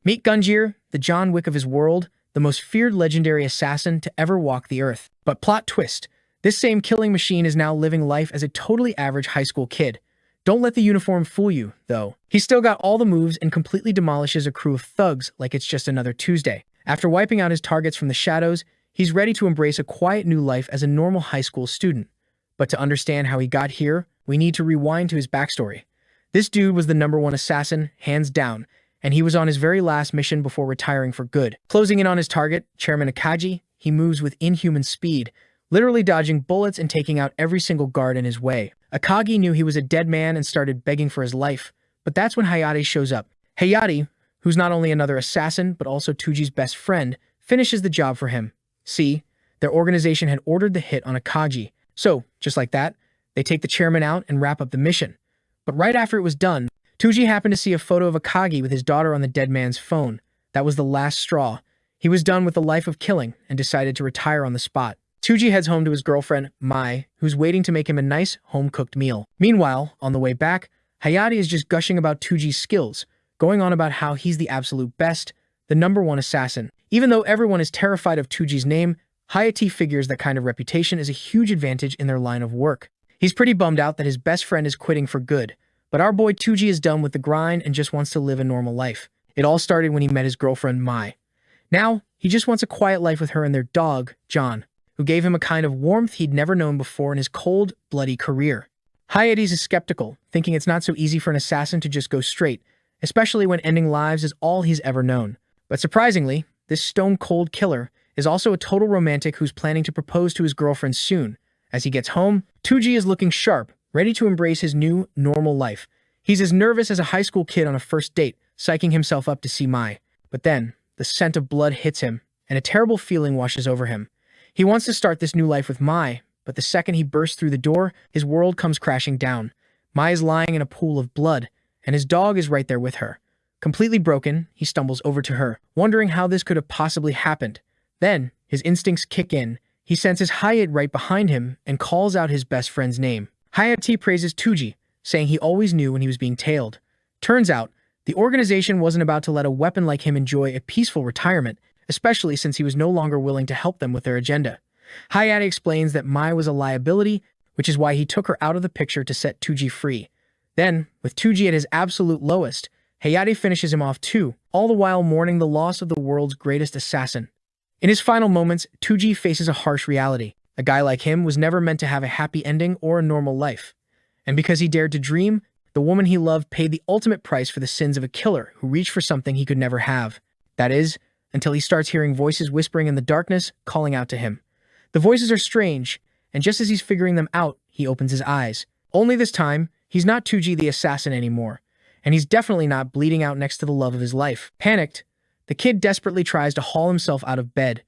Meet Gunjir, the John Wick of his world, the most feared legendary assassin to ever walk the earth. But plot twist, this same killing machine is now living life as a totally average high school kid. Don't let the uniform fool you, though. He's still got all the moves and completely demolishes a crew of thugs like it's just another Tuesday. After wiping out his targets from the shadows, he's ready to embrace a quiet new life as a normal high school student. But to understand how he got here, we need to rewind to his backstory. This dude was the #1 assassin, hands down, and he was on his very last mission before retiring for good. Closing in on his target, Chairman Akagi, he moves with inhuman speed, literally dodging bullets and taking out every single guard in his way. Akagi knew he was a dead man and started begging for his life, but that's when Hayate shows up. Hayate, who's not only another assassin but also Toji's best friend, finishes the job for him. See, their organization had ordered the hit on Akagi, so, just like that, they take the chairman out and wrap up the mission. But right after it was done, Toji happened to see a photo of Akagi with his daughter on the dead man's phone. That was the last straw. He was done with the life of killing and decided to retire on the spot. Toji heads home to his girlfriend, Mai, who's waiting to make him a nice, home-cooked meal. Meanwhile, on the way back, Hayate is just gushing about Toji's skills, going on about how he's the absolute best, the #1 assassin. Even though everyone is terrified of Toji's name, Hayate figures that kind of reputation is a huge advantage in their line of work. He's pretty bummed out that his best friend is quitting for good, but our boy Toji is done with the grind and just wants to live a normal life. It all started when he met his girlfriend, Mai. Now, he just wants a quiet life with her and their dog, John, who gave him a kind of warmth he'd never known before in his cold, bloody career. Hayate is skeptical, thinking it's not so easy for an assassin to just go straight, especially when ending lives is all he's ever known. But surprisingly, this stone-cold killer is also a total romantic who's planning to propose to his girlfriend soon. As he gets home, Toji is looking sharp, ready to embrace his new, normal life. He's as nervous as a high school kid on a first date, psyching himself up to see Mai. But then, the scent of blood hits him, and a terrible feeling washes over him. He wants to start this new life with Mai, but the second he bursts through the door, his world comes crashing down. Mai is lying in a pool of blood, and his dog is right there with her. Completely broken, he stumbles over to her, wondering how this could have possibly happened. Then, his instincts kick in. He senses Hayate right behind him and calls out his best friend's name. Hayate praises Toji, saying he always knew when he was being tailed. Turns out, the organization wasn't about to let a weapon like him enjoy a peaceful retirement, especially since he was no longer willing to help them with their agenda. Hayate explains that Mai was a liability, which is why he took her out of the picture to set Toji free. Then, with Toji at his absolute lowest, Hayate finishes him off too, all the while mourning the loss of the world's greatest assassin. In his final moments, Toji faces a harsh reality. A guy like him was never meant to have a happy ending or a normal life. And because he dared to dream, the woman he loved paid the ultimate price for the sins of a killer who reached for something he could never have. That is, until he starts hearing voices whispering in the darkness, calling out to him. The voices are strange, and just as he's figuring them out, he opens his eyes. Only this time, he's not Toji the assassin anymore, and he's definitely not bleeding out next to the love of his life. Panicked, the kid desperately tries to haul himself out of bed.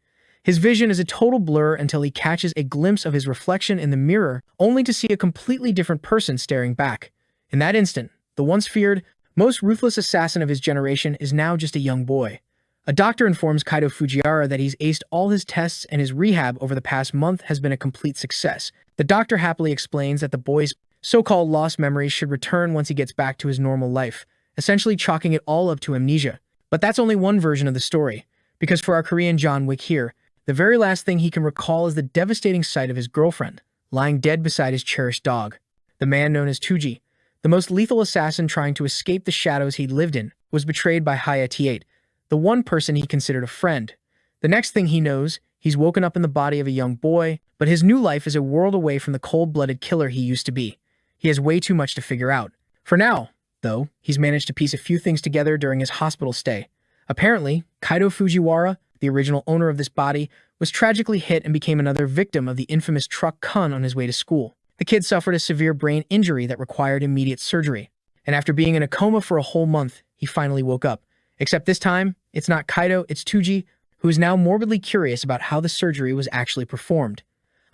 His vision is a total blur until he catches a glimpse of his reflection in the mirror, only to see a completely different person staring back. In that instant, the once feared, most ruthless assassin of his generation is now just a young boy. A doctor informs Kaido Fujiwara that he's aced all his tests and his rehab over the past month has been a complete success. The doctor happily explains that the boy's so-called lost memories should return once he gets back to his normal life, essentially chalking it all up to amnesia. But that's only one version of the story, because for our Korean John Wick here, the very last thing he can recall is the devastating sight of his girlfriend, lying dead beside his cherished dog. The man known as Toji, the most lethal assassin trying to escape the shadows he'd lived in, was betrayed by Hayate, the one person he considered a friend. The next thing he knows, he's woken up in the body of a young boy, but his new life is a world away from the cold-blooded killer he used to be. He has way too much to figure out. For now, though, he's managed to piece a few things together during his hospital stay. Apparently, Kaido Fujiwara, the original owner of this body, was tragically hit and became another victim of the infamous truck Kun on his way to school. The kid suffered a severe brain injury that required immediate surgery, and after being in a coma for a whole month, he finally woke up. Except this time, it's not Kaido, it's Toji, who is now morbidly curious about how the surgery was actually performed.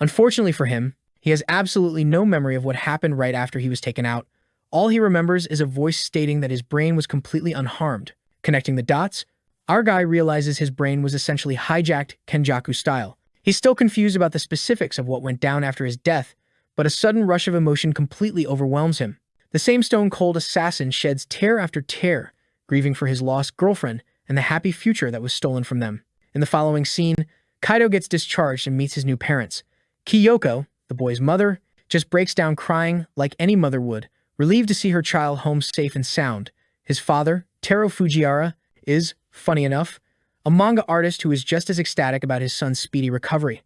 Unfortunately for him, he has absolutely no memory of what happened right after he was taken out. All he remembers is a voice stating that his brain was completely unharmed. Connecting the dots, our guy realizes his brain was essentially hijacked Kenjaku style. He's still confused about the specifics of what went down after his death, but a sudden rush of emotion completely overwhelms him. The same stone-cold assassin sheds tear after tear, grieving for his lost girlfriend, and the happy future that was stolen from them. In the following scene, Kaido gets discharged and meets his new parents. Kyoko, the boy's mother, just breaks down crying like any mother would, relieved to see her child home safe and sound. His father, Kaido Fujiwara, is, funny enough, a manga artist who is just as ecstatic about his son's speedy recovery.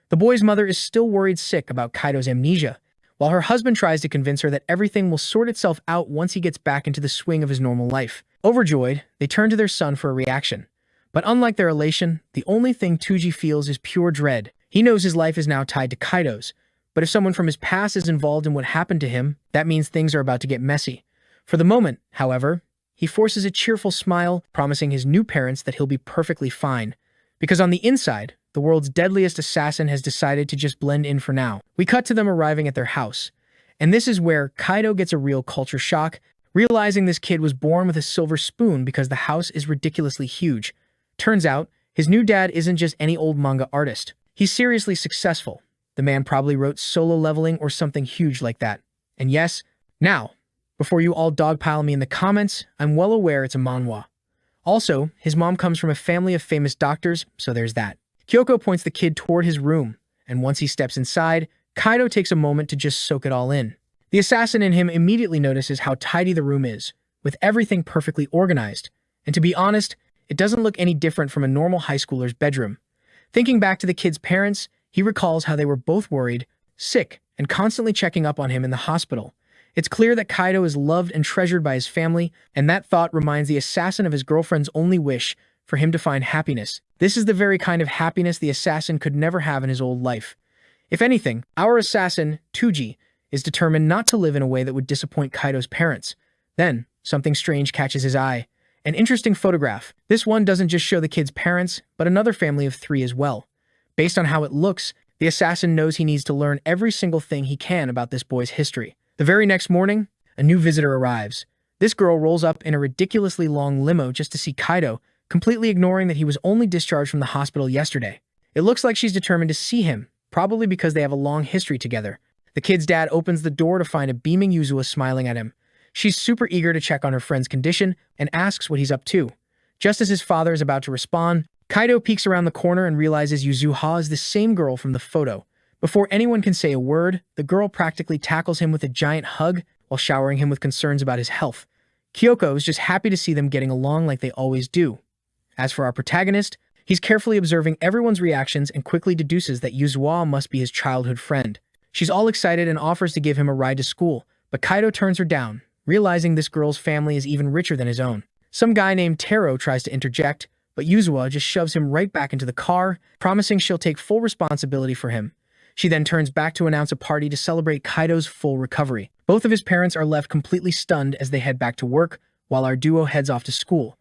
The boy's mother is still worried sick about Kaido's amnesia, while her husband tries to convince her that everything will sort itself out once he gets back into the swing of his normal life. Overjoyed, they turn to their son for a reaction. But unlike their elation, the only thing Toji feels is pure dread. He knows his life is now tied to Kaido's, but if someone from his past is involved in what happened to him, that means things are about to get messy. For the moment, however, he forces a cheerful smile, promising his new parents that he'll be perfectly fine. Because on the inside, the world's deadliest assassin has decided to just blend in for now. We cut to them arriving at their house. And this is where Kaido gets a real culture shock, realizing this kid was born with a silver spoon because the house is ridiculously huge. Turns out, his new dad isn't just any old manga artist. He's seriously successful. The man probably wrote Solo Leveling or something huge like that. And yes, now, before you all dogpile me in the comments, I'm well aware it's a manhwa. Also, his mom comes from a family of famous doctors, so there's that. Kyoko points the kid toward his room, and once he steps inside, Kaido takes a moment to just soak it all in. The assassin in him immediately notices how tidy the room is, with everything perfectly organized. And to be honest, it doesn't look any different from a normal high schooler's bedroom. Thinking back to the kid's parents, he recalls how they were both worried, sick, and constantly checking up on him in the hospital. It's clear that Kaido is loved and treasured by his family, and that thought reminds the assassin of his girlfriend's only wish, for him to find happiness. This is the very kind of happiness the assassin could never have in his old life. If anything, our assassin, Toji, is determined not to live in a way that would disappoint Kaido's parents. Then, something strange catches his eye. An interesting photograph. This one doesn't just show the kid's parents, but another family of 3 as well. Based on how it looks, the assassin knows he needs to learn every single thing he can about this boy's history. The very next morning, a new visitor arrives. This girl rolls up in a ridiculously long limo just to see Kaido, completely ignoring that he was only discharged from the hospital yesterday. It looks like she's determined to see him, probably because they have a long history together. The kid's dad opens the door to find a beaming Yuzua smiling at him. She's super eager to check on her friend's condition and asks what he's up to. Just as his father is about to respond, Kaido peeks around the corner and realizes Yuzua is the same girl from the photo. Before anyone can say a word, the girl practically tackles him with a giant hug while showering him with concerns about his health. Kyoko is just happy to see them getting along like they always do. As for our protagonist, he's carefully observing everyone's reactions and quickly deduces that Yuzua must be his childhood friend. She's all excited and offers to give him a ride to school, but Kaido turns her down, realizing this girl's family is even richer than his own. Some guy named Taro tries to interject, but Yuzua just shoves him right back into the car, promising she'll take full responsibility for him. She then turns back to announce a party to celebrate Kaido's full recovery. Both of his parents are left completely stunned as they head back to work, while our duo heads off to school.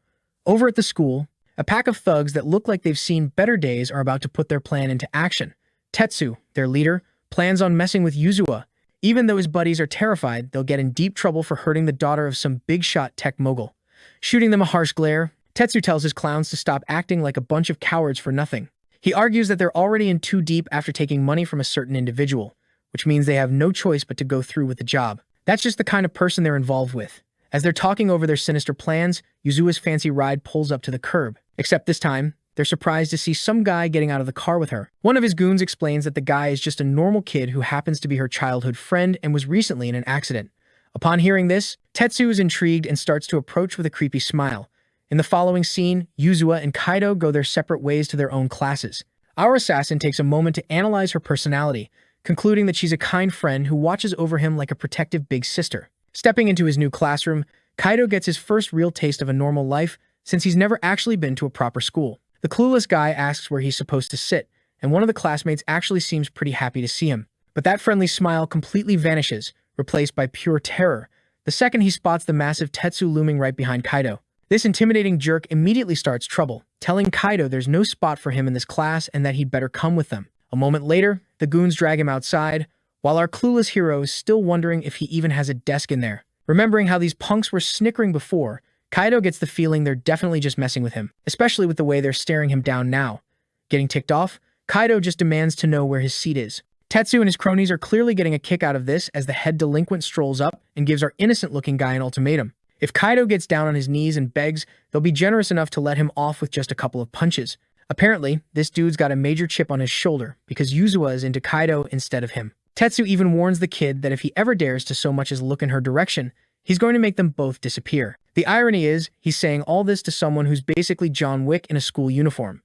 Over at the school, a pack of thugs that look like they've seen better days are about to put their plan into action. Tetsu, their leader, plans on messing with Yuzua. Even though his buddies are terrified, they'll get in deep trouble for hurting the daughter of some big-shot tech mogul. Shooting them a harsh glare, Tetsu tells his clowns to stop acting like a bunch of cowards for nothing. He argues that they're already in too deep after taking money from a certain individual, which means they have no choice but to go through with the job. That's just the kind of person they're involved with. As they're talking over their sinister plans, Yuzua's fancy ride pulls up to the curb. Except this time, they're surprised to see some guy getting out of the car with her. One of his goons explains that the guy is just a normal kid who happens to be her childhood friend and was recently in an accident. Upon hearing this, Tetsu is intrigued and starts to approach with a creepy smile. In the following scene, Yuzua and Kaido go their separate ways to their own classes. Our assassin takes a moment to analyze her personality, concluding that she's a kind friend who watches over him like a protective big sister. Stepping into his new classroom, Kaido gets his first real taste of a normal life since he's never actually been to a proper school. The clueless guy asks where he's supposed to sit, and one of the classmates actually seems pretty happy to see him. But that friendly smile completely vanishes, replaced by pure terror, the second he spots the massive Tetsu looming right behind Kaido. This intimidating jerk immediately starts trouble, telling Kaido there's no spot for him in this class and that he'd better come with them. A moment later, the goons drag him outside, while our clueless hero is still wondering if he even has a desk in there. Remembering how these punks were snickering before, Kaido gets the feeling they're definitely just messing with him, especially with the way they're staring him down now. Getting ticked off, Kaido just demands to know where his seat is. Tetsu and his cronies are clearly getting a kick out of this as the head delinquent strolls up and gives our innocent-looking guy an ultimatum. If Kaido gets down on his knees and begs, they'll be generous enough to let him off with just a couple of punches. Apparently, this dude's got a major chip on his shoulder because Yuzuwa is into Kaido instead of him. Tetsu even warns the kid that if he ever dares to so much as look in her direction, he's going to make them both disappear. The irony is, he's saying all this to someone who's basically John Wick in a school uniform.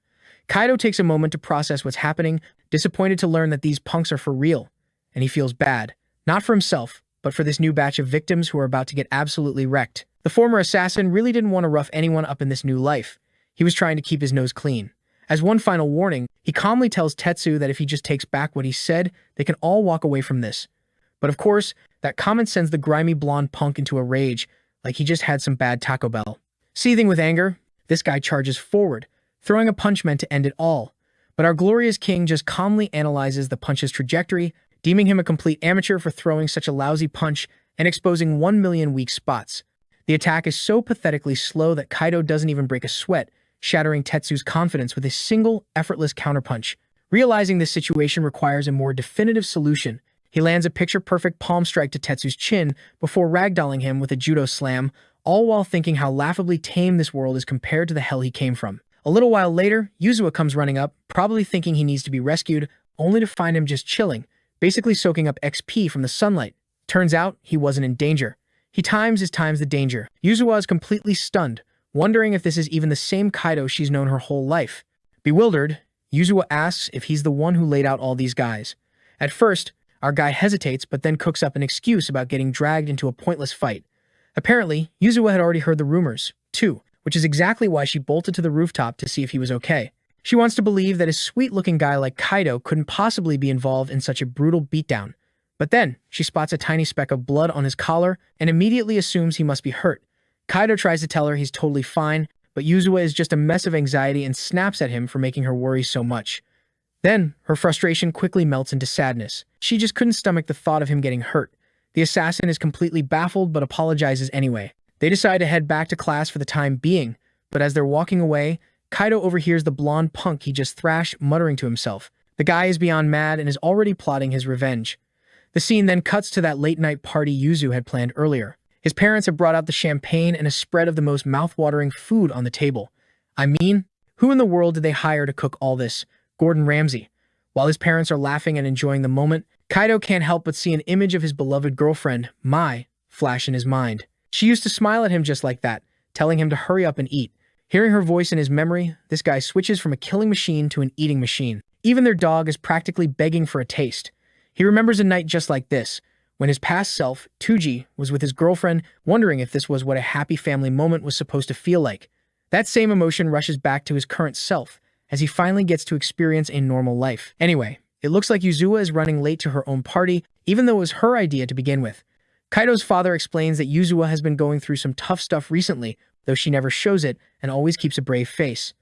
Kaido takes a moment to process what's happening, disappointed to learn that these punks are for real, and he feels bad. Not for himself, but for this new batch of victims who are about to get absolutely wrecked. The former assassin really didn't want to rough anyone up in this new life. He was trying to keep his nose clean. As one final warning, he calmly tells Tetsu that if he just takes back what he said, they can all walk away from this. But of course, that comment sends the grimy blonde punk into a rage, like he just had some bad Taco Bell. Seething with anger, this guy charges forward, throwing a punch meant to end it all. But our glorious king just calmly analyzes the punch's trajectory, deeming him a complete amateur for throwing such a lousy punch and exposing 1 million weak spots. The attack is so pathetically slow that Kaido doesn't even break a sweat, shattering Tetsu's confidence with a single, effortless counterpunch. Realizing this situation requires a more definitive solution, he lands a picture-perfect palm strike to Tetsu's chin before ragdolling him with a judo slam, all while thinking how laughably tame this world is compared to the hell he came from. A little while later, Yuzuwa comes running up, probably thinking he needs to be rescued, only to find him just chilling, basically soaking up XP from the sunlight. Turns out, he wasn't in danger. He times the danger. Yuzuwa is completely stunned, wondering if this is even the same Kaido she's known her whole life. Bewildered, Yuzuwa asks if he's the one who laid out all these guys. At first, our guy hesitates but then cooks up an excuse about getting dragged into a pointless fight. Apparently, Yuzuwa had already heard the rumors, too, which is exactly why she bolted to the rooftop to see if he was okay. She wants to believe that a sweet-looking guy like Kaido couldn't possibly be involved in such a brutal beatdown. But then, she spots a tiny speck of blood on his collar and immediately assumes he must be hurt. Kaido tries to tell her he's totally fine, but Yuzuwa is just a mess of anxiety and snaps at him for making her worry so much. Then, her frustration quickly melts into sadness. She just couldn't stomach the thought of him getting hurt. The assassin is completely baffled but apologizes anyway. They decide to head back to class for the time being, but as they're walking away, Kaido overhears the blonde punk he just thrashed muttering to himself. The guy is beyond mad and is already plotting his revenge. The scene then cuts to that late-night party Yuzu had planned earlier. His parents have brought out the champagne and a spread of the most mouth-watering food on the table. I mean, who in the world did they hire to cook all this? Gordon Ramsay. While his parents are laughing and enjoying the moment, Kaido can't help but see an image of his beloved girlfriend, Mai, flash in his mind. She used to smile at him just like that, telling him to hurry up and eat. Hearing her voice in his memory, this guy switches from a killing machine to an eating machine. Even their dog is practically begging for a taste. He remembers a night just like this, when his past self, Toji, was with his girlfriend, wondering if this was what a happy family moment was supposed to feel like. That same emotion rushes back to his current self, as he finally gets to experience a normal life. Anyway, it looks like Yuzuwa is running late to her own party, even though it was her idea to begin with. Kaido's father explains that Yuzuwa has been going through some tough stuff recently, though she never shows it and always keeps a brave face.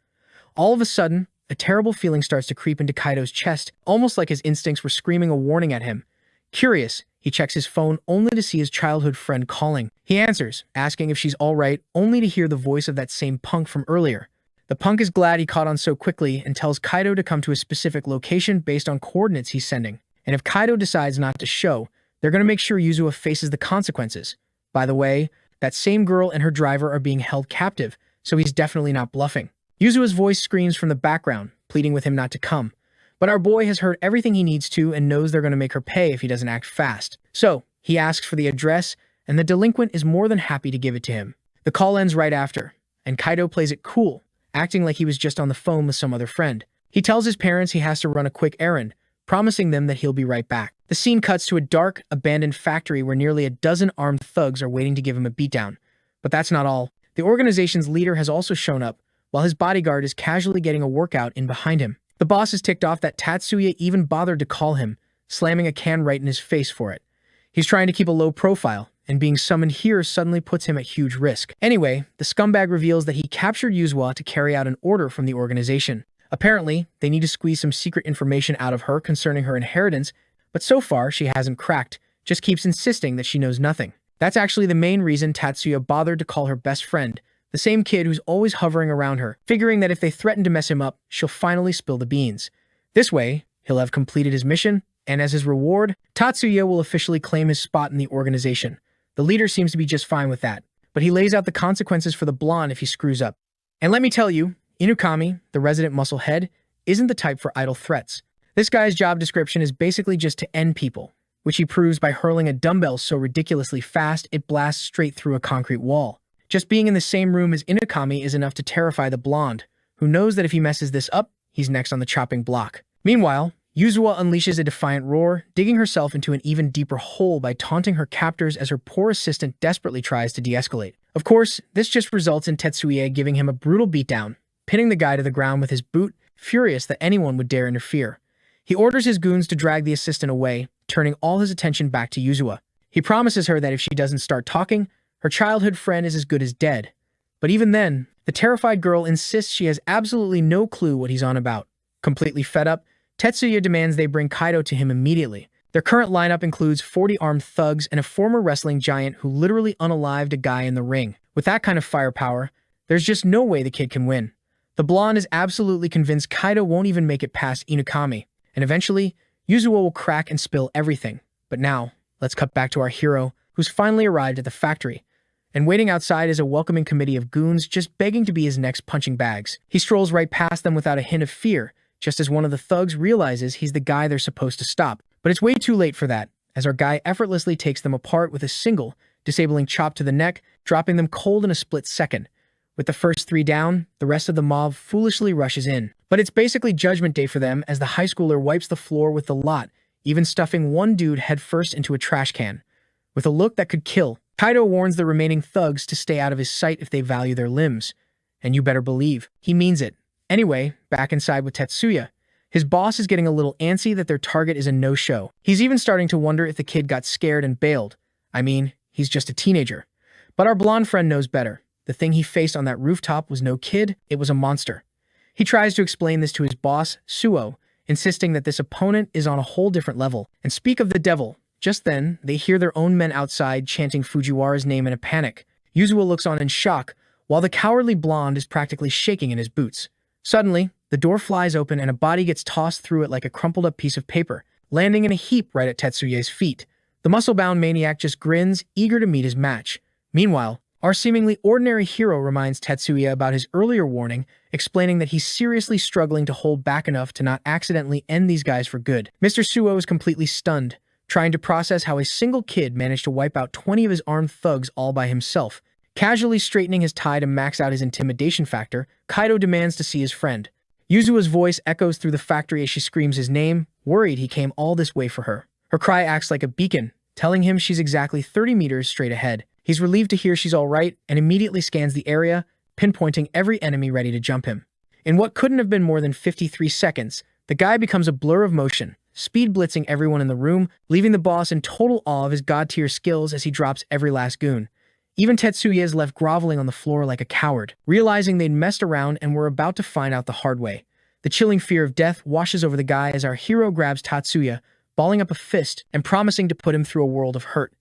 All of a sudden, a terrible feeling starts to creep into Kaido's chest, almost like his instincts were screaming a warning at him. Curious, he checks his phone only to see his childhood friend calling. He answers, asking if she's alright, only to hear the voice of that same punk from earlier. The punk is glad he caught on so quickly and tells Kaido to come to a specific location based on coordinates he's sending. And if Kaido decides not to show, they're going to make sure Yuzuwa faces the consequences. By the way, that same girl and her driver are being held captive, so he's definitely not bluffing. Yuzuwa's voice screams from the background, pleading with him not to come. But our boy has heard everything he needs to and knows they're going to make her pay if he doesn't act fast. So, he asks for the address, and the delinquent is more than happy to give it to him. The call ends right after, and Kaido plays it cool, acting like he was just on the phone with some other friend. He tells his parents he has to run a quick errand, promising them that he'll be right back. The scene cuts to a dark, abandoned factory where nearly a dozen armed thugs are waiting to give him a beatdown. But that's not all. The organization's leader has also shown up, while his bodyguard is casually getting a workout in behind him. The boss is ticked off that Tatsuya even bothered to call him, slamming a can right in his face for it. He's trying to keep a low profile, and being summoned here suddenly puts him at huge risk. Anyway, the scumbag reveals that he captured Yuzuwa to carry out an order from the organization. Apparently, they need to squeeze some secret information out of her concerning her inheritance, but so far she hasn't cracked, just keeps insisting that she knows nothing. That's actually the main reason Tatsuya bothered to call her best friend, the same kid who's always hovering around her, figuring that if they threaten to mess him up, she'll finally spill the beans. This way, he'll have completed his mission, and as his reward, Tatsuya will officially claim his spot in the organization. The leader seems to be just fine with that. but he lays out the consequences for the blonde if he screws up. And let me tell you, Inukami, the resident muscle head, isn't the type for idle threats. This guy's job description is basically just to end people, which he proves by hurling a dumbbell so ridiculously fast it blasts straight through a concrete wall. Just being in the same room as Inukami is enough to terrify the blonde, who knows that if he messes this up, he's next on the chopping block. Meanwhile, Yuzuwa unleashes a defiant roar, digging herself into an even deeper hole by taunting her captors as her poor assistant desperately tries to de-escalate. Of course, this just results in Tetsuya giving him a brutal beatdown, pinning the guy to the ground with his boot, furious that anyone would dare interfere. He orders his goons to drag the assistant away, turning all his attention back to Yuzuwa. He promises her that if she doesn't start talking, her childhood friend is as good as dead. But even then, the terrified girl insists she has absolutely no clue what he's on about. Completely fed up, Tetsuya demands they bring Kaido to him immediately. Their current lineup includes 40 armed thugs and a former wrestling giant who literally unalived a guy in the ring. With that kind of firepower, there's just no way the kid can win. The blonde is absolutely convinced Kaido won't even make it past Inukami, and eventually, Yuzuwa will crack and spill everything. But now, let's cut back to our hero, who's finally arrived at the factory. And waiting outside is a welcoming committee of goons just begging to be his next punching bags. He strolls right past them without a hint of fear, just as one of the thugs realizes he's the guy they're supposed to stop. But it's way too late for that, as our guy effortlessly takes them apart with a single, disabling chop to the neck, dropping them cold in a split second. With the first 3 down, the rest of the mob foolishly rushes in. But it's basically judgment day for them as the high schooler wipes the floor with the lot, even stuffing one dude headfirst into a trash can. With a look that could kill, Kaido warns the remaining thugs to stay out of his sight if they value their limbs. And you better believe, he means it. Anyway, back inside with Tetsuya. His boss is getting a little antsy that their target is a no-show. He's even starting to wonder if the kid got scared and bailed. I mean, he's just a teenager. But our blonde friend knows better. The thing he faced on that rooftop was no kid, it was a monster. He tries to explain this to his boss, Suo, insisting that this opponent is on a whole different level. And speak of the devil, just then, they hear their own men outside chanting Fujiwara's name in a panic. Yuzuwa looks on in shock, while the cowardly blonde is practically shaking in his boots. Suddenly, the door flies open and a body gets tossed through it like a crumpled-up piece of paper, landing in a heap right at Tetsuya's feet. The muscle-bound maniac just grins, eager to meet his match. Meanwhile, our seemingly ordinary hero reminds Tetsuya about his earlier warning, explaining that he's seriously struggling to hold back enough to not accidentally end these guys for good. Mr. Suo is completely stunned, trying to process how a single kid managed to wipe out 20 of his armed thugs all by himself. Casually straightening his tie to max out his intimidation factor, Kaido demands to see his friend. Yuzuwa's voice echoes through the factory as she screams his name, worried he came all this way for her. Her cry acts like a beacon, telling him she's exactly 30 meters straight ahead. He's relieved to hear she's all right and immediately scans the area, pinpointing every enemy ready to jump him. In what couldn't have been more than 53 seconds, the guy becomes a blur of motion, speed blitzing everyone in the room, leaving the boss in total awe of his god-tier skills as he drops every last goon. Even Tetsuya is left groveling on the floor like a coward, realizing they'd messed around and were about to find out the hard way. The chilling fear of death washes over the guy as our hero grabs Tatsuya, balling up a fist and promising to put him through a world of hurt.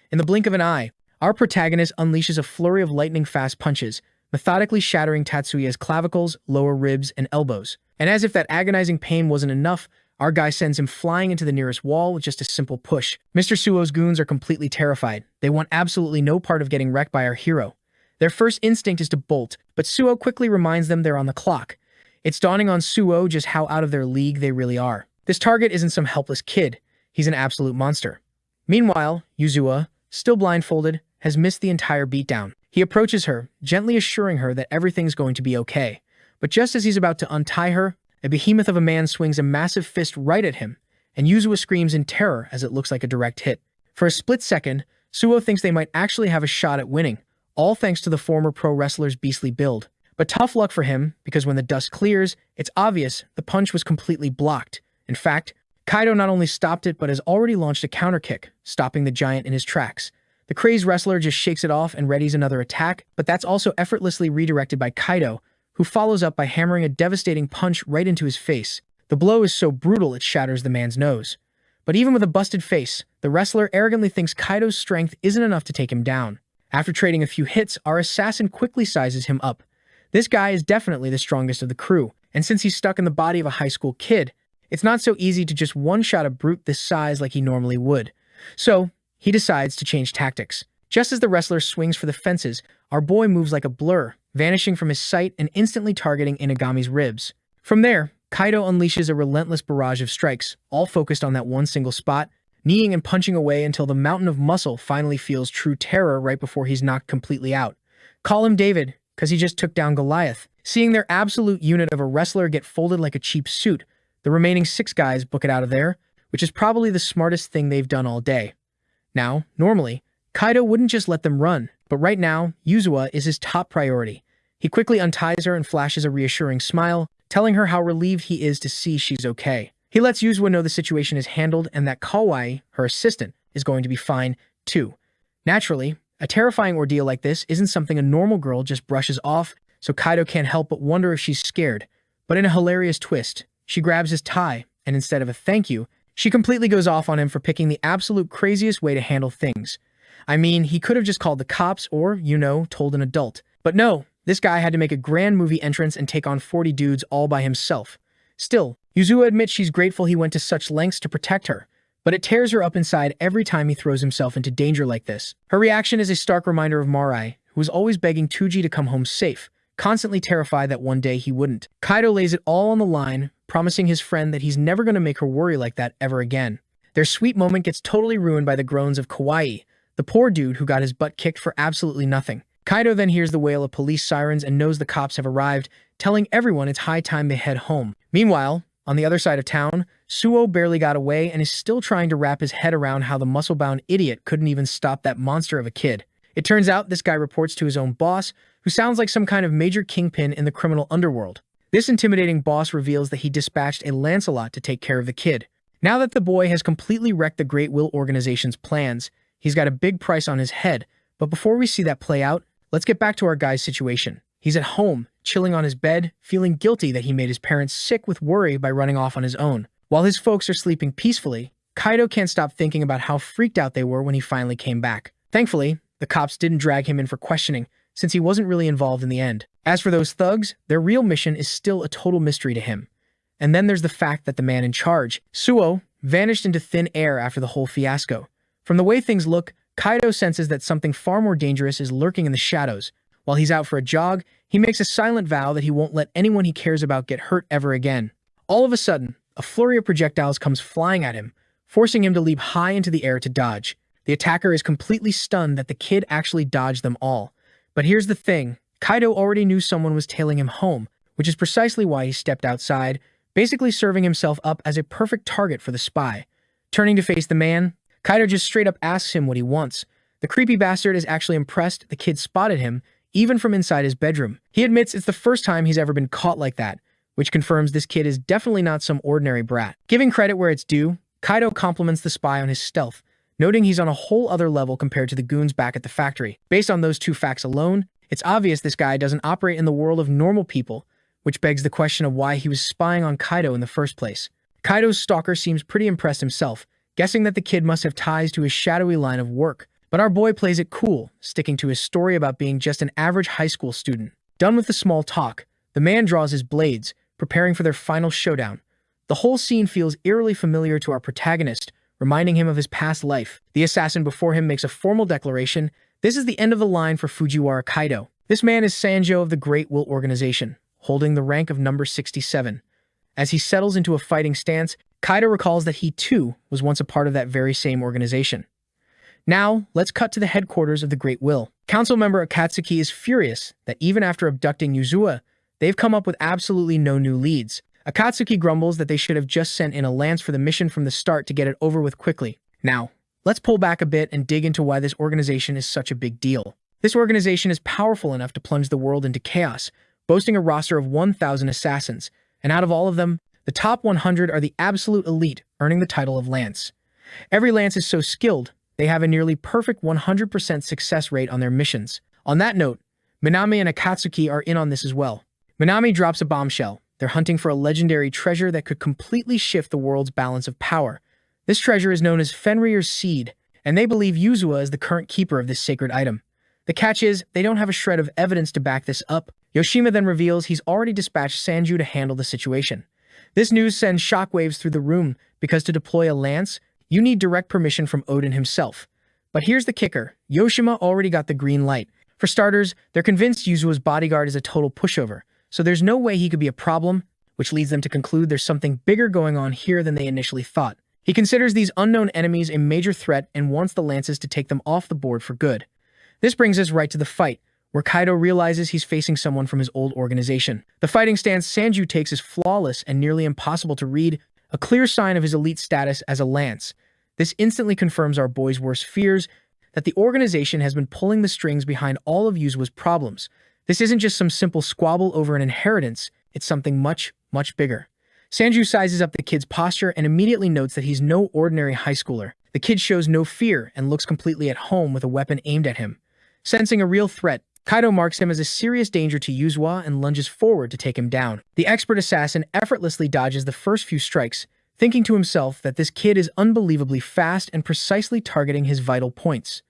In the blink of an eye, our protagonist unleashes a flurry of lightning-fast punches, methodically shattering Tatsuya's clavicles, lower ribs, and elbows. And as if that agonizing pain wasn't enough, our guy sends him flying into the nearest wall with just a simple push. Mr. Suo's goons are completely terrified. They want absolutely no part of getting wrecked by our hero. Their first instinct is to bolt, but Suo quickly reminds them they're on the clock. It's dawning on Suo just how out of their league they really are. This target isn't some helpless kid. He's an absolute monster. Meanwhile, Yuzuwa, still blindfolded, has missed the entire beatdown. He approaches her, gently assuring her that everything's going to be okay. But just as he's about to untie her, a behemoth of a man swings a massive fist right at him, and Yuzuwa screams in terror as it looks like a direct hit. For a split second, Suo thinks they might actually have a shot at winning, all thanks to the former pro wrestler's beastly build. But tough luck for him, because when the dust clears, it's obvious the punch was completely blocked. In fact, Kaido not only stopped it but has already launched a counter kick, stopping the giant in his tracks. The crazed wrestler just shakes it off and readies another attack, but that's also effortlessly redirected by Kaido, who follows up by hammering a devastating punch right into his face. The blow is so brutal it shatters the man's nose. But even with a busted face, the wrestler arrogantly thinks Kaido's strength isn't enough to take him down. After trading a few hits, our assassin quickly sizes him up. This guy is definitely the strongest of the crew, and since he's stuck in the body of a high school kid, it's not so easy to just one-shot a brute this size like he normally would. So, he decides to change tactics. Just as the wrestler swings for the fences, our boy moves like a blur, vanishing from his sight and instantly targeting Inagami's ribs. From there, Kaido unleashes a relentless barrage of strikes, all focused on that one single spot, kneeing and punching away until the mountain of muscle finally feels true terror right before he's knocked completely out. Call him David, because he just took down Goliath. Seeing their absolute unit of a wrestler get folded like a cheap suit, the remaining 6 guys book it out of there, which is probably the smartest thing they've done all day. Now, normally, Kaido wouldn't just let them run, but right now, Yuzua is his top priority. He quickly unties her and flashes a reassuring smile, telling her how relieved he is to see she's okay. He lets Yuzua know the situation is handled and that Kawaii, her assistant, is going to be fine, too. Naturally, a terrifying ordeal like this isn't something a normal girl just brushes off, so Kaido can't help but wonder if she's scared. But in a hilarious twist, she grabs his tie, and instead of a thank you, she completely goes off on him for picking the absolute craziest way to handle things. I mean, he could have just called the cops or, told an adult. But no, this guy had to make a grand movie entrance and take on 40 dudes all by himself. Still, Yuzua admits she's grateful he went to such lengths to protect her, but it tears her up inside every time he throws himself into danger like this. Her reaction is a stark reminder of Marai, who was always begging Toji to come home safe, constantly terrified that one day he wouldn't. Kaido lays it all on the line, promising his friend that he's never going to make her worry like that ever again. Their sweet moment gets totally ruined by the groans of Kawaii, the poor dude who got his butt kicked for absolutely nothing. Kaido then hears the wail of police sirens and knows the cops have arrived, telling everyone it's high time they head home. Meanwhile, on the other side of town, Suo barely got away and is still trying to wrap his head around how the muscle-bound idiot couldn't even stop that monster of a kid. It turns out this guy reports to his own boss, who sounds like some kind of major kingpin in the criminal underworld. This intimidating boss reveals that he dispatched a Lancelot to take care of the kid. Now that the boy has completely wrecked the Great Will Organization's plans, he's got a big price on his head, but before we see that play out, let's get back to our guy's situation. He's at home, chilling on his bed, feeling guilty that he made his parents sick with worry by running off on his own. While his folks are sleeping peacefully, Kaido can't stop thinking about how freaked out they were when he finally came back. Thankfully, the cops didn't drag him in for questioning, since he wasn't really involved in the end. As for those thugs, their real mission is still a total mystery to him. And then there's the fact that the man in charge, Suo, vanished into thin air after the whole fiasco. From the way things look, Kaido senses that something far more dangerous is lurking in the shadows. While he's out for a jog, he makes a silent vow that he won't let anyone he cares about get hurt ever again. All of a sudden, a flurry of projectiles comes flying at him, forcing him to leap high into the air to dodge. The attacker is completely stunned that the kid actually dodged them all. But here's the thing, Kaido already knew someone was tailing him home, which is precisely why he stepped outside, basically serving himself up as a perfect target for the spy. Turning to face the man, Kaido just straight up asks him what he wants. The creepy bastard is actually impressed the kid spotted him, even from inside his bedroom. He admits it's the first time he's ever been caught like that, which confirms this kid is definitely not some ordinary brat. Giving credit where it's due, Kaido compliments the spy on his stealth, noting he's on a whole other level compared to the goons back at the factory. Based on those two facts alone, it's obvious this guy doesn't operate in the world of normal people, which begs the question of why he was spying on Kaido in the first place. Kaido's stalker seems pretty impressed himself, guessing that the kid must have ties to his shadowy line of work. But our boy plays it cool, sticking to his story about being just an average high school student. Done with the small talk, the man draws his blades, preparing for their final showdown. The whole scene feels eerily familiar to our protagonist, reminding him of his past life. The assassin before him makes a formal declaration. This is the end of the line for Fujiwara Kaido. This man is Sanjo of the Great Will Organization, holding the rank of number 67. As he settles into a fighting stance, Kaido recalls that he too was once a part of that very same organization. Now, let's cut to the headquarters of the Great Will. Council member Akatsuki is furious that even after abducting Yuzua, they've come up with absolutely no new leads. Akatsuki grumbles that they should have just sent in a lance for the mission from the start to get it over with quickly. Now, let's pull back a bit and dig into why this organization is such a big deal. This organization is powerful enough to plunge the world into chaos, boasting a roster of 1,000 assassins, and out of all of them, the top 100 are the absolute elite, earning the title of Lance. Every Lance is so skilled, they have a nearly perfect 100% success rate on their missions. On that note, Minami and Akatsuki are in on this as well. Minami drops a bombshell. They're hunting for a legendary treasure that could completely shift the world's balance of power. This treasure is known as Fenrir's Seed, and they believe Yuzua is the current keeper of this sacred item. The catch is, they don't have a shred of evidence to back this up. Yoshima then reveals he's already dispatched Sanju to handle the situation. This news sends shockwaves through the room, because to deploy a lance, you need direct permission from Odin himself. But here's the kicker. Yoshima already got the green light. For starters, they're convinced Yuzua's bodyguard is a total pushover, so there's no way he could be a problem, which leads them to conclude there's something bigger going on here than they initially thought. He considers these unknown enemies a major threat and wants the lances to take them off the board for good. This brings us right to the fight, where Kaido realizes he's facing someone from his old organization. The fighting stance Sanju takes is flawless and nearly impossible to read, a clear sign of his elite status as a lance. This instantly confirms our boy's worst fears, that the organization has been pulling the strings behind all of Yuzua's problems. This isn't just some simple squabble over an inheritance, it's something much, much bigger. Sanju sizes up the kid's posture and immediately notes that he's no ordinary high schooler. The kid shows no fear and looks completely at home with a weapon aimed at him. Sensing a real threat, Kaido marks him as a serious danger to Yuzua and lunges forward to take him down. The expert assassin effortlessly dodges the first few strikes, thinking to himself that this kid is unbelievably fast and precisely targeting his vital points.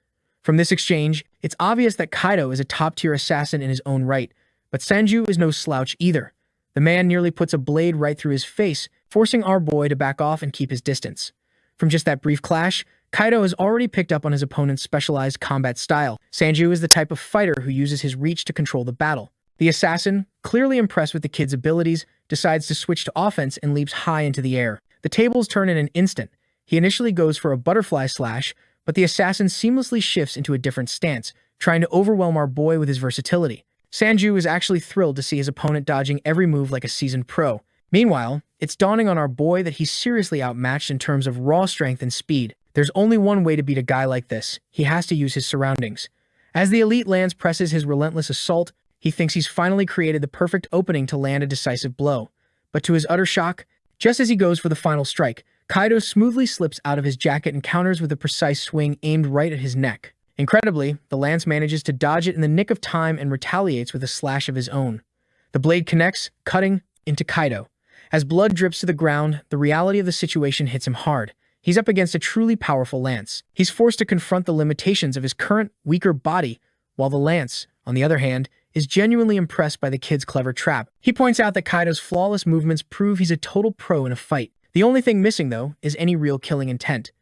From this exchange, it's obvious that Kaido is a top-tier assassin in his own right, but Sanju is no slouch either. The man nearly puts a blade right through his face, forcing our boy to back off and keep his distance. From just that brief clash, Kaido has already picked up on his opponent's specialized combat style. Sanju is the type of fighter who uses his reach to control the battle. The assassin, clearly impressed with the kid's abilities, decides to switch to offense and leaps high into the air. The tables turn in an instant. He initially goes for a butterfly slash, but the assassin seamlessly shifts into a different stance, trying to overwhelm our boy with his versatility. Sanju is actually thrilled to see his opponent dodging every move like a seasoned pro. Meanwhile, it's dawning on our boy that he's seriously outmatched in terms of raw strength and speed. There's only one way to beat a guy like this. He has to use his surroundings. As the elite lance presses his relentless assault, he thinks he's finally created the perfect opening to land a decisive blow. But to his utter shock, just as he goes for the final strike, Kaido smoothly slips out of his jacket and counters with a precise swing aimed right at his neck. Incredibly, the lance manages to dodge it in the nick of time and retaliates with a slash of his own. The blade connects, cutting into Kaido. As blood drips to the ground, the reality of the situation hits him hard. He's up against a truly powerful lance. He's forced to confront the limitations of his current, weaker body, while the lance, on the other hand, is genuinely impressed by the kid's clever trap. He points out that Kaido's flawless movements prove he's a total pro in a fight. The only thing missing, though, is any real killing intent.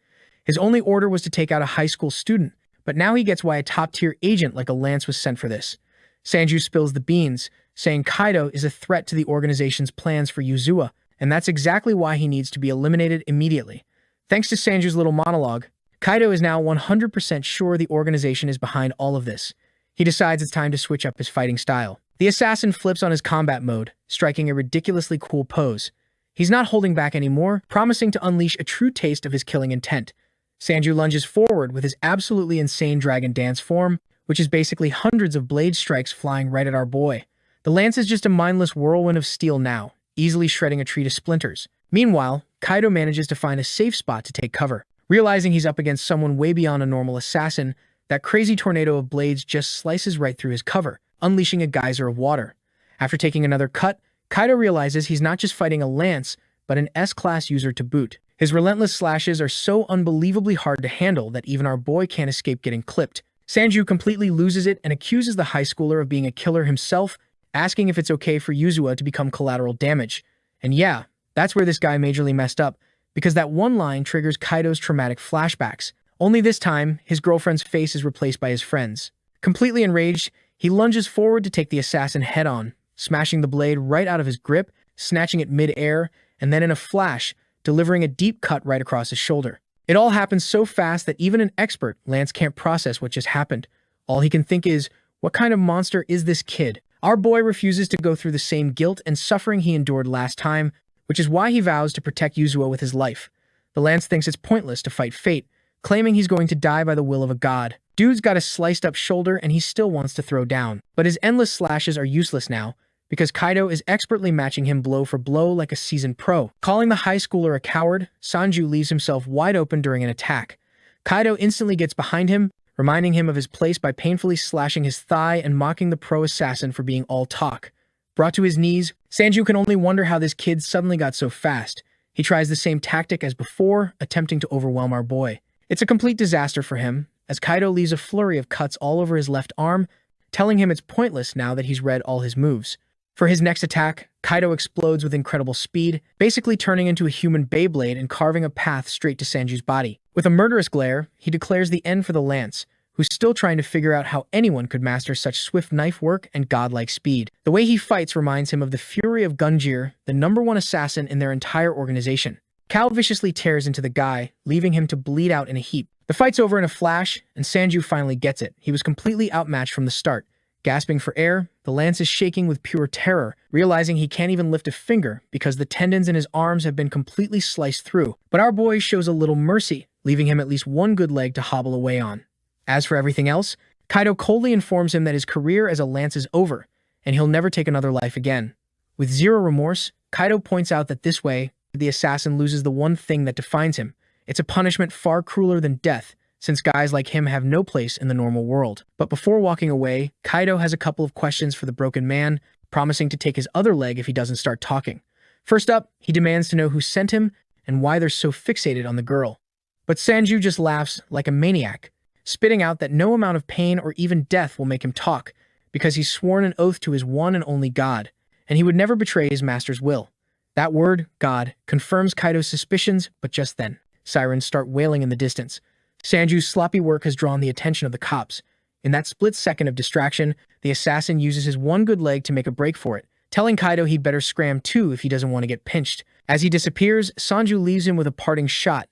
His only order was to take out a high school student, but now he gets why a top-tier agent like a lance was sent for this. Sanju spills the beans, saying Kaido is a threat to the organization's plans for Yuzua, and that's exactly why he needs to be eliminated immediately. Thanks to Sanju's little monologue, Kaido is now 100% sure the organization is behind all of this. He decides it's time to switch up his fighting style. The assassin flips on his combat mode, striking a ridiculously cool pose. He's not holding back anymore, promising to unleash a true taste of his killing intent. Sanju lunges forward with his absolutely insane dragon dance form, which is basically hundreds of blade strikes flying right at our boy. The lance is just a mindless whirlwind of steel now, easily shredding a tree to splinters. Meanwhile, Kaido manages to find a safe spot to take cover. Realizing he's up against someone way beyond a normal assassin, that crazy tornado of blades just slices right through his cover, unleashing a geyser of water. After taking another cut, Kaido realizes he's not just fighting a lance, but an S-class user to boot. His relentless slashes are so unbelievably hard to handle that even our boy can't escape getting clipped. Sanju completely loses it and accuses the high schooler of being a killer himself, asking if it's okay for Yuzua to become collateral damage. And yeah, that's where this guy majorly messed up, because that one line triggers Kaido's traumatic flashbacks. Only this time, his girlfriend's face is replaced by his friend's. Completely enraged, he lunges forward to take the assassin head-on, smashing the blade right out of his grip, snatching it mid-air, and then in a flash, delivering a deep cut right across his shoulder. It all happens so fast that even an expert, Lance, can't process what just happened. All he can think is, what kind of monster is this kid? Our boy refuses to go through the same guilt and suffering he endured last time, which is why he vows to protect Yuzua with his life. The Lance thinks it's pointless to fight fate, claiming he's going to die by the will of a god. Dude's got a sliced up shoulder and he still wants to throw down. But his endless slashes are useless now, because Kaido is expertly matching him blow for blow like a seasoned pro. Calling the high schooler a coward, Sanju leaves himself wide open during an attack. Kaido instantly gets behind him, reminding him of his place by painfully slashing his thigh and mocking the pro assassin for being all talk. Brought to his knees, Sanju can only wonder how this kid suddenly got so fast. He tries the same tactic as before, attempting to overwhelm our boy. It's a complete disaster for him, as Kaido leaves a flurry of cuts all over his left arm, telling him it's pointless now that he's read all his moves. For his next attack, Kaido explodes with incredible speed, basically turning into a human Beyblade and carving a path straight to Sanju's body. With a murderous glare, he declares the end for the Lance, who's still trying to figure out how anyone could master such swift knife work and godlike speed. The way he fights reminds him of the fury of Gunjir, the #1 assassin in their entire organization. Cal viciously tears into the guy, leaving him to bleed out in a heap. The fight's over in a flash, and Sanju finally gets it. He was completely outmatched from the start. Gasping for air, the Lance is shaking with pure terror, realizing he can't even lift a finger because the tendons in his arms have been completely sliced through. But our boy shows a little mercy, leaving him at least one good leg to hobble away on. As for everything else, Kaido coldly informs him that his career as a Lance is over, and he'll never take another life again. With zero remorse, Kaido points out that this way, the assassin loses the one thing that defines him. It's a punishment far crueler than death, since guys like him have no place in the normal world. But before walking away, Kaido has a couple of questions for the broken man, promising to take his other leg if he doesn't start talking. First up, he demands to know who sent him and why they're so fixated on the girl. But Sanju just laughs like a maniac, spitting out that no amount of pain or even death will make him talk, because he's sworn an oath to his one and only God, and he would never betray his master's will. That word, God, confirms Kaido's suspicions, but just then, sirens start wailing in the distance. Sanju's sloppy work has drawn the attention of the cops. In that split second of distraction, the assassin uses his one good leg to make a break for it, telling Kaido he'd better scram too if he doesn't want to get pinched. As he disappears, Sanju leaves him with a parting shot.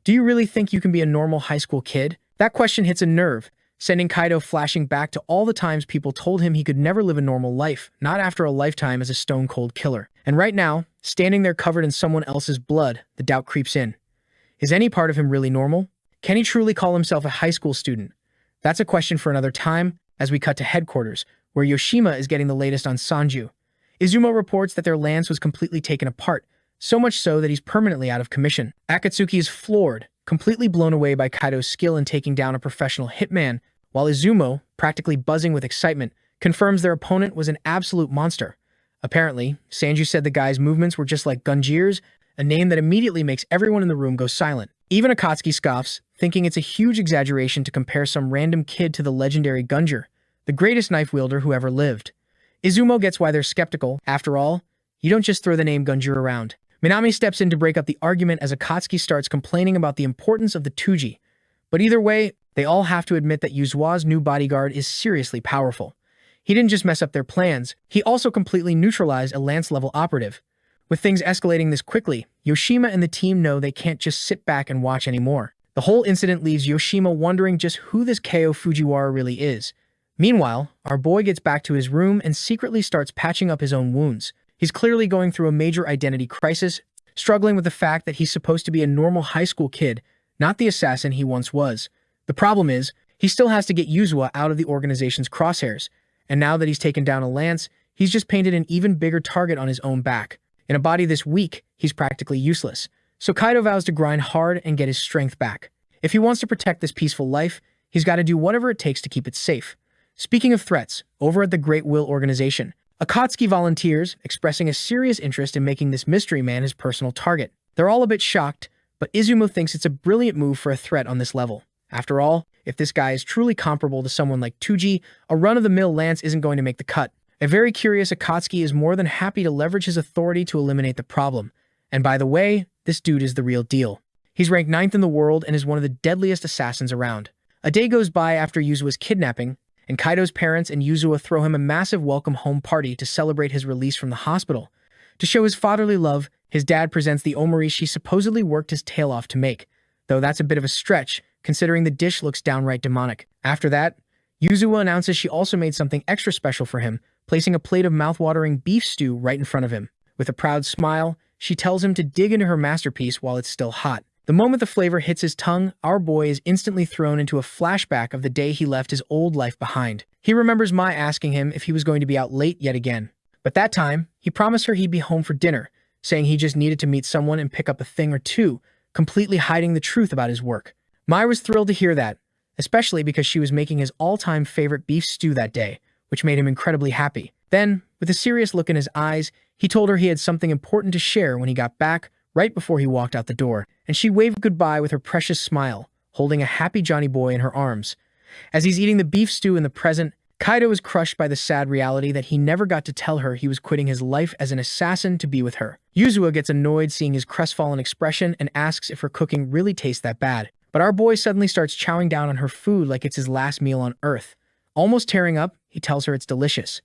Do you really think you can be a normal high school kid? That question hits a nerve, sending Kaido flashing back to all the times people told him he could never live a normal life, not after a lifetime as a stone-cold killer. And right now, standing there covered in someone else's blood, the doubt creeps in. Is any part of him really normal? Can he truly call himself a high school student? That's a question for another time, as we cut to headquarters, where Yoshima is getting the latest on Sanju. Izumo reports that their lance was completely taken apart, so much so that he's permanently out of commission. Akatsuki is floored, completely blown away by Kaido's skill in taking down a professional hitman, while Izumo, practically buzzing with excitement, confirms their opponent was an absolute monster. Apparently, Sanju said the guy's movements were just like Gunjir's, a name that immediately makes everyone in the room go silent. Even Akatsuki scoffs, thinking it's a huge exaggeration to compare some random kid to the legendary Gunjir, the greatest knife wielder who ever lived. Izumo gets why they're skeptical. After all, you don't just throw the name Gunjir around. Minami steps in to break up the argument as Akatsuki starts complaining about the importance of the Toji. But either way, they all have to admit that Yuzua's new bodyguard is seriously powerful. He didn't just mess up their plans, he also completely neutralized a Lance-level operative. With things escalating this quickly, Yoshima and the team know they can't just sit back and watch anymore. The whole incident leaves Yoshima wondering just who this Kaido Fujiwara really is. Meanwhile, our boy gets back to his room and secretly starts patching up his own wounds. He's clearly going through a major identity crisis, struggling with the fact that he's supposed to be a normal high school kid, not the assassin he once was. The problem is, he still has to get Yuzua out of the organization's crosshairs, and now that he's taken down a lance, he's just painted an even bigger target on his own back. In a body this weak, he's practically useless. So Kaido vows to grind hard and get his strength back. If he wants to protect this peaceful life, he's got to do whatever it takes to keep it safe. Speaking of threats, over at the Great Will organization, Akatsuki volunteers, expressing a serious interest in making this mystery man his personal target. They're all a bit shocked, but Izumo thinks it's a brilliant move for a threat on this level. After all, if this guy is truly comparable to someone like Toji, a run-of-the-mill lance isn't going to make the cut. A very curious Akatsuki is more than happy to leverage his authority to eliminate the problem. And by the way, this dude is the real deal. He's ranked 9th in the world and is one of the deadliest assassins around. A day goes by after Yuzua's kidnapping, and Kaido's parents and Yuzua throw him a massive welcome home party to celebrate his release from the hospital. To show his fatherly love, his dad presents the omurice she supposedly worked his tail off to make, though that's a bit of a stretch, considering the dish looks downright demonic. After that, Yuzua announces she also made something extra special for him, placing a plate of mouth-watering beef stew right in front of him. With a proud smile, she tells him to dig into her masterpiece while it's still hot. The moment the flavor hits his tongue, our boy is instantly thrown into a flashback of the day he left his old life behind. He remembers Mai asking him if he was going to be out late yet again. But that time, he promised her he'd be home for dinner, saying he just needed to meet someone and pick up a thing or two, completely hiding the truth about his work. Mai was thrilled to hear that, especially because she was making his all-time favorite beef stew that day, which made him incredibly happy. Then, with a serious look in his eyes, he told her he had something important to share when he got back, right before he walked out the door, and she waved goodbye with her precious smile, holding a happy Johnny boy in her arms. As he's eating the beef stew in the present, Kaido is crushed by the sad reality that he never got to tell her he was quitting his life as an assassin to be with her. Yuzua gets annoyed seeing his crestfallen expression and asks if her cooking really tastes that bad. But our boy suddenly starts chowing down on her food like it's his last meal on Earth. Almost tearing up, he tells her it's delicious.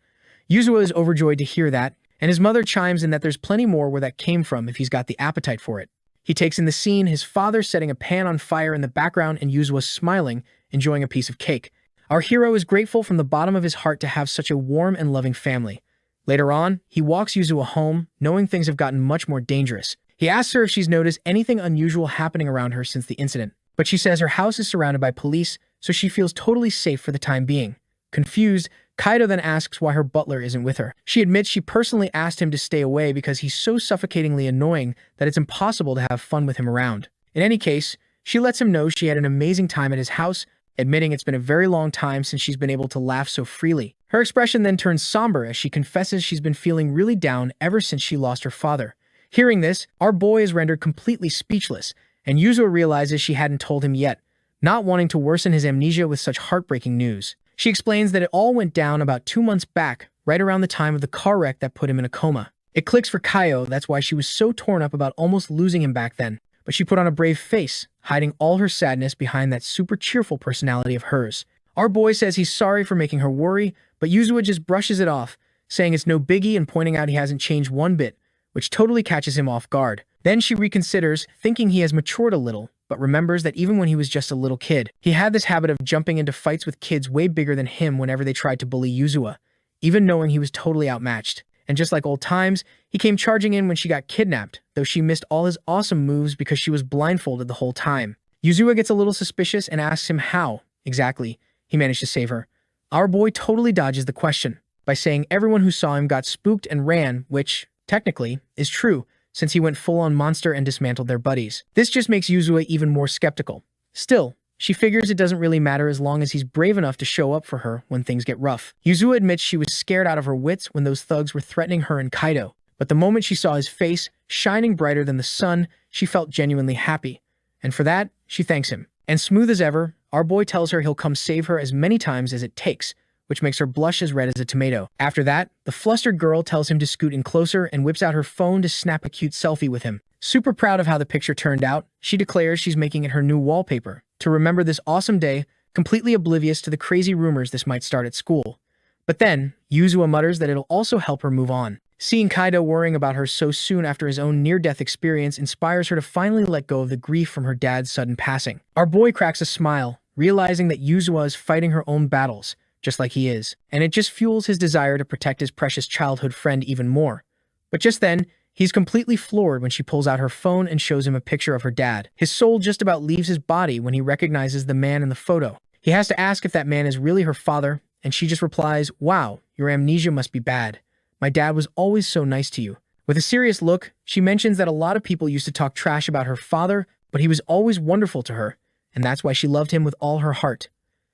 Yuzua is overjoyed to hear that, and his mother chimes in that there's plenty more where that came from if he's got the appetite for it. He takes in the scene, his father setting a pan on fire in the background and Yuzua smiling, enjoying a piece of cake. Our hero is grateful from the bottom of his heart to have such a warm and loving family. Later on, he walks Yuzua home, knowing things have gotten much more dangerous. He asks her if she's noticed anything unusual happening around her since the incident, but she says her house is surrounded by police, so she feels totally safe for the time being. Confused, Kaido then asks why her butler isn't with her. She admits she personally asked him to stay away because he's so suffocatingly annoying that it's impossible to have fun with him around. In any case, she lets him know she had an amazing time at his house, admitting it's been a very long time since she's been able to laugh so freely. Her expression then turns somber as she confesses she's been feeling really down ever since she lost her father. Hearing this, our boy is rendered completely speechless, and Yuzua realizes she hadn't told him yet, not wanting to worsen his amnesia with such heartbreaking news. She explains that it all went down about 2 months back, right around the time of the car wreck that put him in a coma. It clicks for Kaido, that's why she was so torn up about almost losing him back then, but she put on a brave face, hiding all her sadness behind that super cheerful personality of hers. Our boy says he's sorry for making her worry, but Yuzua just brushes it off, saying it's no biggie and pointing out he hasn't changed one bit, which totally catches him off guard. Then she reconsiders, thinking he has matured a little, but remembers that even when he was just a little kid, he had this habit of jumping into fights with kids way bigger than him whenever they tried to bully Yuzua, even knowing he was totally outmatched. And just like old times, he came charging in when she got kidnapped, though she missed all his awesome moves because she was blindfolded the whole time. Yuzua gets a little suspicious and asks him how, exactly, he managed to save her. Our boy totally dodges the question by saying everyone who saw him got spooked and ran, which, technically, is true, since he went full-on monster and dismantled their buddies. This just makes Yuzua even more skeptical. Still, she figures it doesn't really matter as long as he's brave enough to show up for her when things get rough. Yuzua admits she was scared out of her wits when those thugs were threatening her and Kaido, but the moment she saw his face, shining brighter than the sun, she felt genuinely happy. And for that, she thanks him. And smooth as ever, our boy tells her he'll come save her as many times as it takes, which makes her blush as red as a tomato. After that, the flustered girl tells him to scoot in closer and whips out her phone to snap a cute selfie with him. Super proud of how the picture turned out, she declares she's making it her new wallpaper to remember this awesome day, completely oblivious to the crazy rumors this might start at school. But then, Yuzua mutters that it'll also help her move on. Seeing Kaido worrying about her so soon after his own near-death experience inspires her to finally let go of the grief from her dad's sudden passing. Our boy cracks a smile, realizing that Yuzua is fighting her own battles, just like he is, and it just fuels his desire to protect his precious childhood friend even more. But just then, he's completely floored when she pulls out her phone and shows him a picture of her dad. His soul just about leaves his body when he recognizes the man in the photo. He has to ask if that man is really her father, and she just replies, "Wow, your amnesia must be bad. My dad was always so nice to you." With a serious look, she mentions that a lot of people used to talk trash about her father, but he was always wonderful to her, and that's why she loved him with all her heart.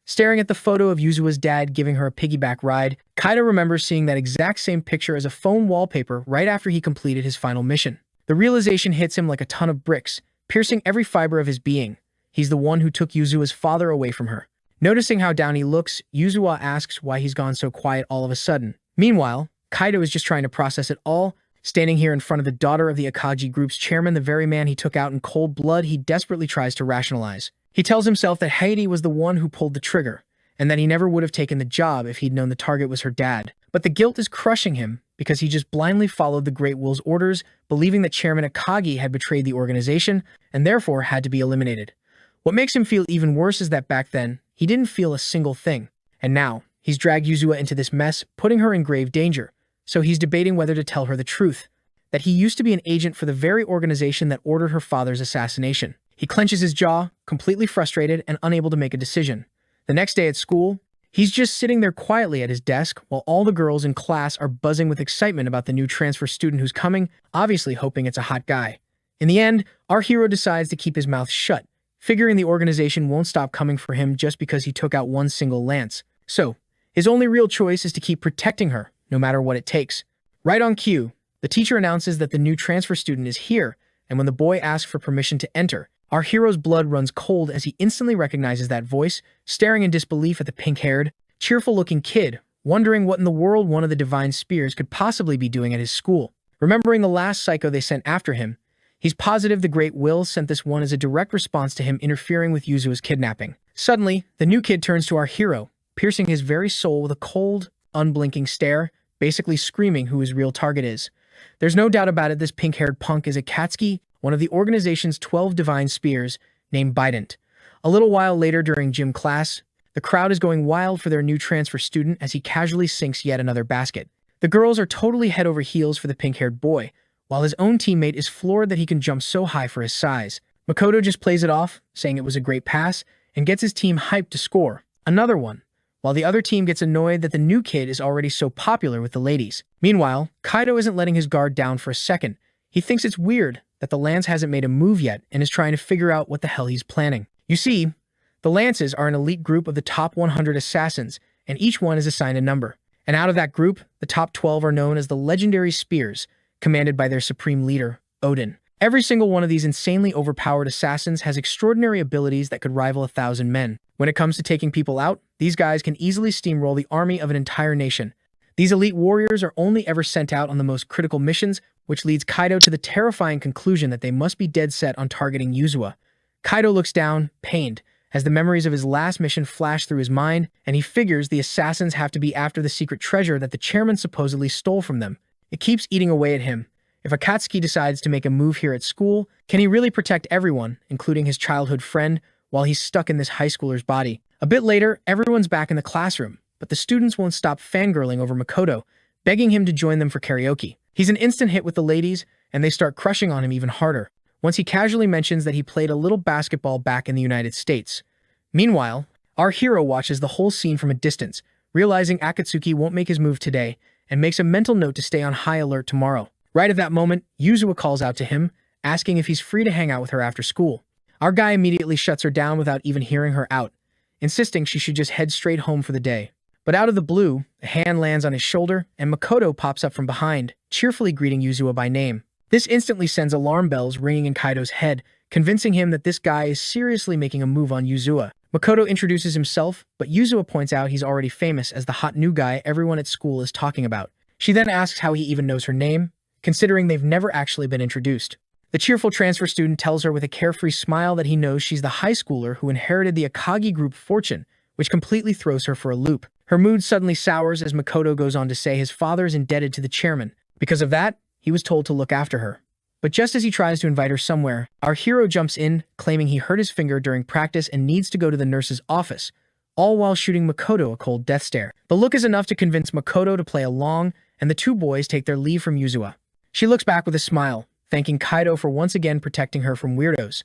Staring at the photo of Yuzua's dad giving her a piggyback ride, Kaido remembers seeing that exact same picture as a phone wallpaper right after he completed his final mission. The realization hits him like a ton of bricks, piercing every fiber of his being. He's the one who took Yuzua's father away from her. Noticing how down he looks, Yuzua asks why he's gone so quiet all of a sudden. Meanwhile, Kaido is just trying to process it all, standing here in front of the daughter of the Akagi group's chairman, the very man he took out in cold blood. He desperately tries to rationalize. He tells himself that Heidi was the one who pulled the trigger, and that he never would have taken the job if he'd known the target was her dad. But the guilt is crushing him because he just blindly followed the Great Will's orders, believing that Chairman Akagi had betrayed the organization and therefore had to be eliminated. What makes him feel even worse is that back then, he didn't feel a single thing. And now, he's dragged Yuzua into this mess, putting her in grave danger. So he's debating whether to tell her the truth, that he used to be an agent for the very organization that ordered her father's assassination. He clenches his jaw, completely frustrated and unable to make a decision. The next day at school, he's just sitting there quietly at his desk while all the girls in class are buzzing with excitement about the new transfer student who's coming, obviously hoping it's a hot guy. In the end, our hero decides to keep his mouth shut, figuring the organization won't stop coming for him just because he took out one single lance. So, his only real choice is to keep protecting her, no matter what it takes. Right on cue, the teacher announces that the new transfer student is here, and when the boy asks for permission to enter, our hero's blood runs cold as he instantly recognizes that voice, staring in disbelief at the pink-haired, cheerful-looking kid, wondering what in the world one of the divine spears could possibly be doing at his school. Remembering the last psycho they sent after him, he's positive the Great Will sent this one as a direct response to him interfering with Yuzua's kidnapping. Suddenly, the new kid turns to our hero, piercing his very soul with a cold, unblinking stare, basically screaming who his real target is. There's no doubt about it, this pink-haired punk is Akatsuki, one of the organization's 12 divine spears, named Bident. A little while later during gym class, the crowd is going wild for their new transfer student as he casually sinks yet another basket. The girls are totally head over heels for the pink-haired boy, while his own teammate is floored that he can jump so high for his size. Makoto just plays it off, saying it was a great pass, and gets his team hyped to score another one, while the other team gets annoyed that the new kid is already so popular with the ladies. Meanwhile, Kaido isn't letting his guard down for a second. He thinks it's weird that the Lance hasn't made a move yet and is trying to figure out what the hell he's planning. You see, the Lances are an elite group of the top 100 assassins, and each one is assigned a number. And out of that group, the top 12 are known as the Legendary Spears, commanded by their supreme leader, Odin. Every single one of these insanely overpowered assassins has extraordinary abilities that could rival 1,000 men. When it comes to taking people out, these guys can easily steamroll the army of an entire nation. These elite warriors are only ever sent out on the most critical missions, which leads Kaido to the terrifying conclusion that they must be dead set on targeting Yuzua. Kaido looks down, pained, as the memories of his last mission flash through his mind, and he figures the assassins have to be after the secret treasure that the chairman supposedly stole from them. It keeps eating away at him. If Akatsuki decides to make a move here at school, can he really protect everyone, including his childhood friend, while he's stuck in this high schooler's body? A bit later, everyone's back in the classroom, but the students won't stop fangirling over Makoto, begging him to join them for karaoke. He's an instant hit with the ladies, and they start crushing on him even harder, once he casually mentions that he played a little basketball back in the United States. Meanwhile, our hero watches the whole scene from a distance, realizing Akatsuki won't make his move today, and makes a mental note to stay on high alert tomorrow. Right at that moment, Yuzua calls out to him, asking if he's free to hang out with her after school. Our guy immediately shuts her down without even hearing her out, insisting she should just head straight home for the day. But out of the blue, a hand lands on his shoulder, and Makoto pops up from behind, cheerfully greeting Yuzua by name. This instantly sends alarm bells ringing in Kaido's head, convincing him that this guy is seriously making a move on Yuzua. Makoto introduces himself, but Yuzua points out he's already famous as the hot new guy everyone at school is talking about. She then asks how he even knows her name, considering they've never actually been introduced. The cheerful transfer student tells her with a carefree smile that he knows she's the high schooler who inherited the Akagi group fortune, which completely throws her for a loop. Her mood suddenly sours as Makoto goes on to say his father is indebted to the chairman. Because of that, he was told to look after her. But just as he tries to invite her somewhere, our hero jumps in, claiming he hurt his finger during practice and needs to go to the nurse's office, all while shooting Makoto a cold death stare. The look is enough to convince Makoto to play along, and the two boys take their leave from Yuzua. She looks back with a smile, thanking Kaido for once again protecting her from weirdos.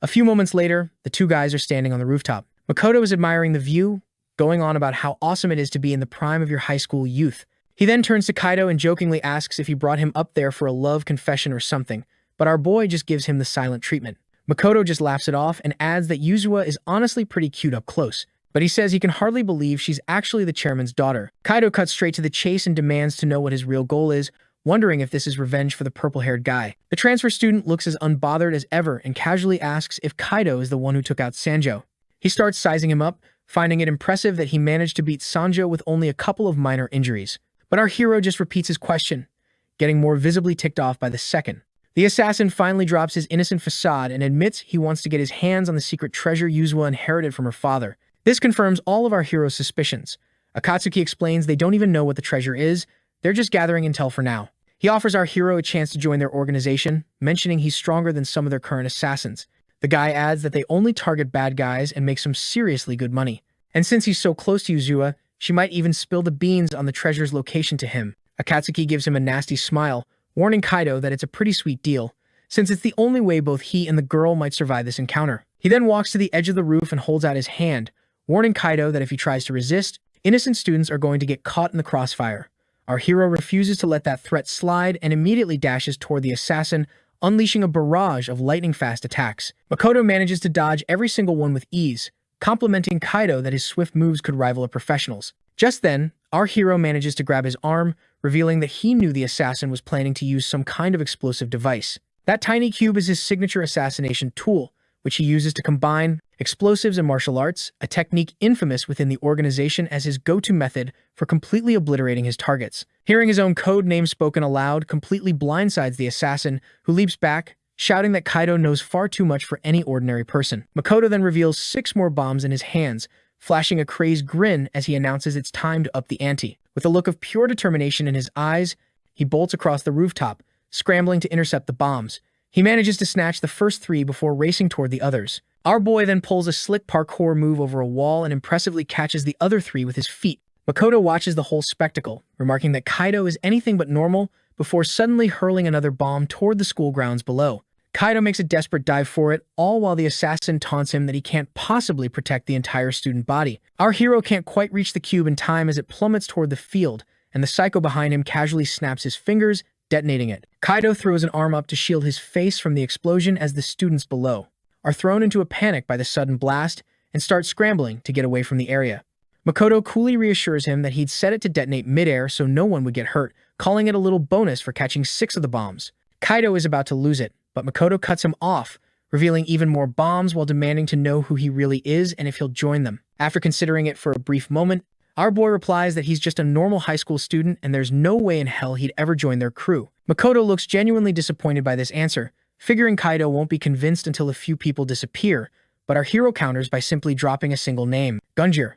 A few moments later, the two guys are standing on the rooftop. Makoto is admiring the view, going on about how awesome it is to be in the prime of your high school youth. He then turns to Kaido and jokingly asks if he brought him up there for a love confession or something, but our boy just gives him the silent treatment. Makoto just laughs it off and adds that Yuzua is honestly pretty cute up close, but he says he can hardly believe she's actually the chairman's daughter. Kaido cuts straight to the chase and demands to know what his real goal is, wondering if this is revenge for the purple-haired guy. The transfer student looks as unbothered as ever and casually asks if Kaido is the one who took out Sanjo. He starts sizing him up, finding it impressive that he managed to beat Sanjo with only a couple of minor injuries. But our hero just repeats his question, getting more visibly ticked off by the second. The assassin finally drops his innocent facade and admits he wants to get his hands on the secret treasure Yuzua inherited from her father. This confirms all of our hero's suspicions. Akatsuki explains they don't even know what the treasure is, they're just gathering intel for now. He offers our hero a chance to join their organization, mentioning he's stronger than some of their current assassins. The guy adds that they only target bad guys and make some seriously good money. And since he's so close to Yuzua, she might even spill the beans on the treasure's location to him. Akatsuki gives him a nasty smile, warning Kaido that it's a pretty sweet deal, since it's the only way both he and the girl might survive this encounter. He then walks to the edge of the roof and holds out his hand, warning Kaido that if he tries to resist, innocent students are going to get caught in the crossfire. Our hero refuses to let that threat slide and immediately dashes toward the assassin, unleashing a barrage of lightning-fast attacks. Makoto manages to dodge every single one with ease, complimenting Kaido that his swift moves could rival a professional's. Just then, our hero manages to grab his arm, revealing that he knew the assassin was planning to use some kind of explosive device. That tiny cube is his signature assassination tool, which he uses to combine explosives and martial arts, a technique infamous within the organization as his go-to method for completely obliterating his targets. Hearing his own code name spoken aloud completely blindsides the assassin, who leaps back, shouting that Kaido knows far too much for any ordinary person. Makoto then reveals 6 more bombs in his hands, flashing a crazed grin as he announces it's time to up the ante. With a look of pure determination in his eyes, he bolts across the rooftop, scrambling to intercept the bombs. He manages to snatch the first 3 before racing toward the others. Our boy then pulls a slick parkour move over a wall and impressively catches the other 3 with his feet. Makoto watches the whole spectacle, remarking that Kaido is anything but normal before suddenly hurling another bomb toward the school grounds below. Kaido makes a desperate dive for it, all while the assassin taunts him that he can't possibly protect the entire student body. Our hero can't quite reach the cube in time as it plummets toward the field, and the psycho behind him casually snaps his fingers, detonating it. Kaido throws an arm up to shield his face from the explosion as the students below are thrown into a panic by the sudden blast and start scrambling to get away from the area. Makoto coolly reassures him that he'd set it to detonate midair so no one would get hurt, calling it a little bonus for catching 6 of the bombs. Kaido is about to lose it, but Makoto cuts him off, revealing even more bombs while demanding to know who he really is and if he'll join them. After considering it for a brief moment, our boy replies that he's just a normal high school student and there's no way in hell he'd ever join their crew. Makoto looks genuinely disappointed by this answer, figuring Kaido won't be convinced until a few people disappear, but our hero counters by simply dropping a single name, Gunjir.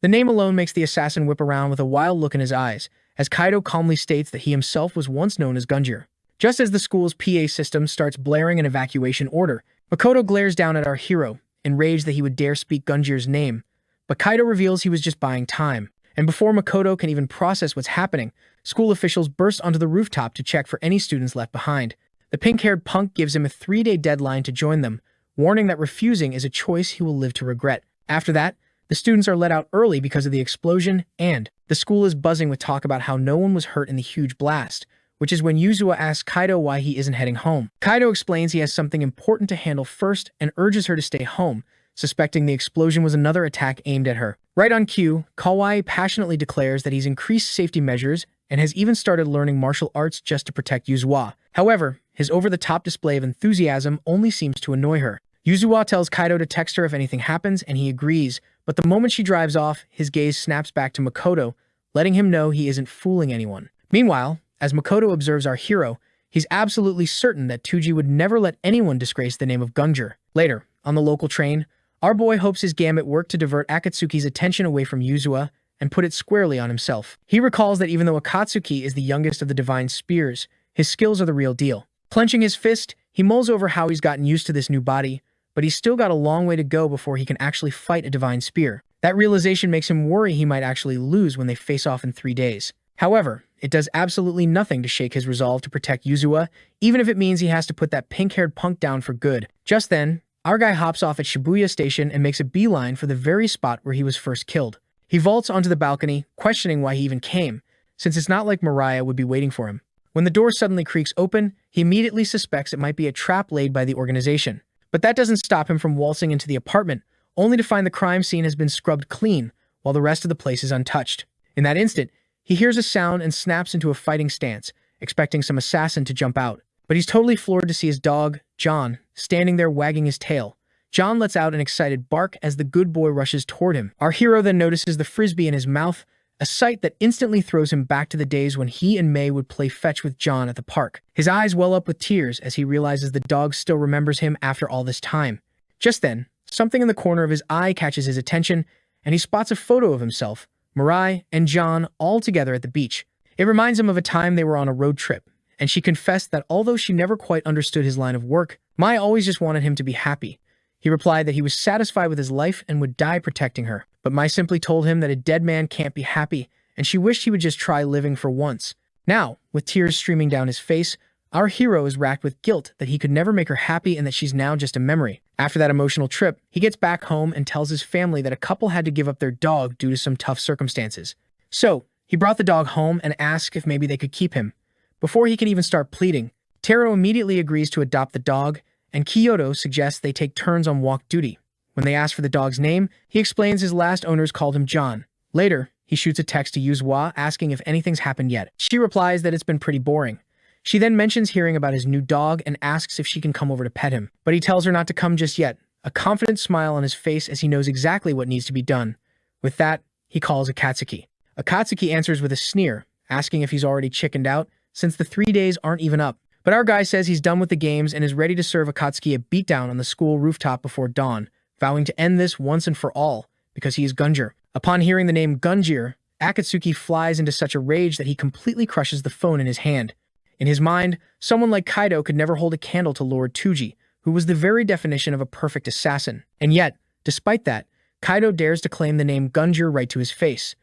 The name alone makes the assassin whip around with a wild look in his eyes, as Kaido calmly states that he himself was once known as Gunjir. Just as the school's PA system starts blaring an evacuation order, Makoto glares down at our hero, enraged that he would dare speak Gunjir's name, but Kaido reveals he was just buying time. And before Makoto can even process what's happening, school officials burst onto the rooftop to check for any students left behind. The pink-haired punk gives him a 3-day deadline to join them, warning that refusing is a choice he will live to regret. After that, the students are let out early because of the explosion, and the school is buzzing with talk about how no one was hurt in the huge blast, which is when Yuzuha asks Kaido why he isn't heading home. Kaido explains he has something important to handle first and urges her to stay home, suspecting the explosion was another attack aimed at her. Right on cue, Kawai passionately declares that he's increased safety measures and has even started learning martial arts just to protect Yuzuha. However, his over-the-top display of enthusiasm only seems to annoy her. Yuzuha tells Kaido to text her if anything happens, and he agrees, but the moment she drives off, his gaze snaps back to Makoto, letting him know he isn't fooling anyone. Meanwhile, as Makoto observes our hero, he's absolutely certain that Toji would never let anyone disgrace the name of Gunjir. Later, on the local train, our boy hopes his gambit worked to divert Akatsuki's attention away from Yuzuha and put it squarely on himself. He recalls that even though Akatsuki is the youngest of the Divine Spears, his skills are the real deal. Clenching his fist, he mulls over how he's gotten used to this new body, but he's still got a long way to go before he can actually fight a Divine Spear. That realization makes him worry he might actually lose when they face off in 3 days. However, it does absolutely nothing to shake his resolve to protect Yuzuha, even if it means he has to put that pink-haired punk down for good. Just then, our guy hops off at Shibuya Station and makes a beeline for the very spot where he was first killed. He vaults onto the balcony, questioning why he even came, since it's not like Mariah would be waiting for him. When the door suddenly creaks open, he immediately suspects it might be a trap laid by the organization. But that doesn't stop him from waltzing into the apartment, only to find the crime scene has been scrubbed clean, while the rest of the place is untouched. In that instant, he hears a sound and snaps into a fighting stance, expecting some assassin to jump out. But he's totally floored to see his dog, John, standing there wagging his tail. John lets out an excited bark as the good boy rushes toward him. Our hero then notices the frisbee in his mouth, a sight that instantly throws him back to the days when he and May would play fetch with John at the park. His eyes well up with tears as he realizes the dog still remembers him after all this time. Just then, something in the corner of his eye catches his attention, and he spots a photo of himself, Mirai, and John all together at the beach. It reminds him of a time they were on a road trip, and she confessed that although she never quite understood his line of work, Mai always just wanted him to be happy. He replied that he was satisfied with his life and would die protecting her, but Mai simply told him that a dead man can't be happy, and she wished he would just try living for once. Now, with tears streaming down his face, our hero is racked with guilt that he could never make her happy and that she's now just a memory. After that emotional trip, he gets back home and tells his family that a couple had to give up their dog due to some tough circumstances. So, he brought the dog home and asked if maybe they could keep him. Before he can even start pleading, Taro immediately agrees to adopt the dog, and Kyoto suggests they take turns on walk duty. When they ask for the dog's name, he explains his last owners called him John. Later, he shoots a text to Yuzuha asking if anything's happened yet. She replies that it's been pretty boring. She then mentions hearing about his new dog and asks if she can come over to pet him, but he tells her not to come just yet, a confident smile on his face as he knows exactly what needs to be done. With that, he calls Akatsuki. Akatsuki answers with a sneer, asking if he's already chickened out, since the 3 days aren't even up. But our guy says he's done with the games and is ready to serve Akatsuki a beatdown on the school rooftop before dawn, vowing to end this once and for all, because he is Gunjir. Upon hearing the name Gunjir, Akatsuki flies into such a rage that he completely crushes the phone in his hand. In his mind, someone like Kaido could never hold a candle to Lord Toji, who was the very definition of a perfect assassin. And yet, despite that, Kaido dares to claim the name Gunjir right to his face.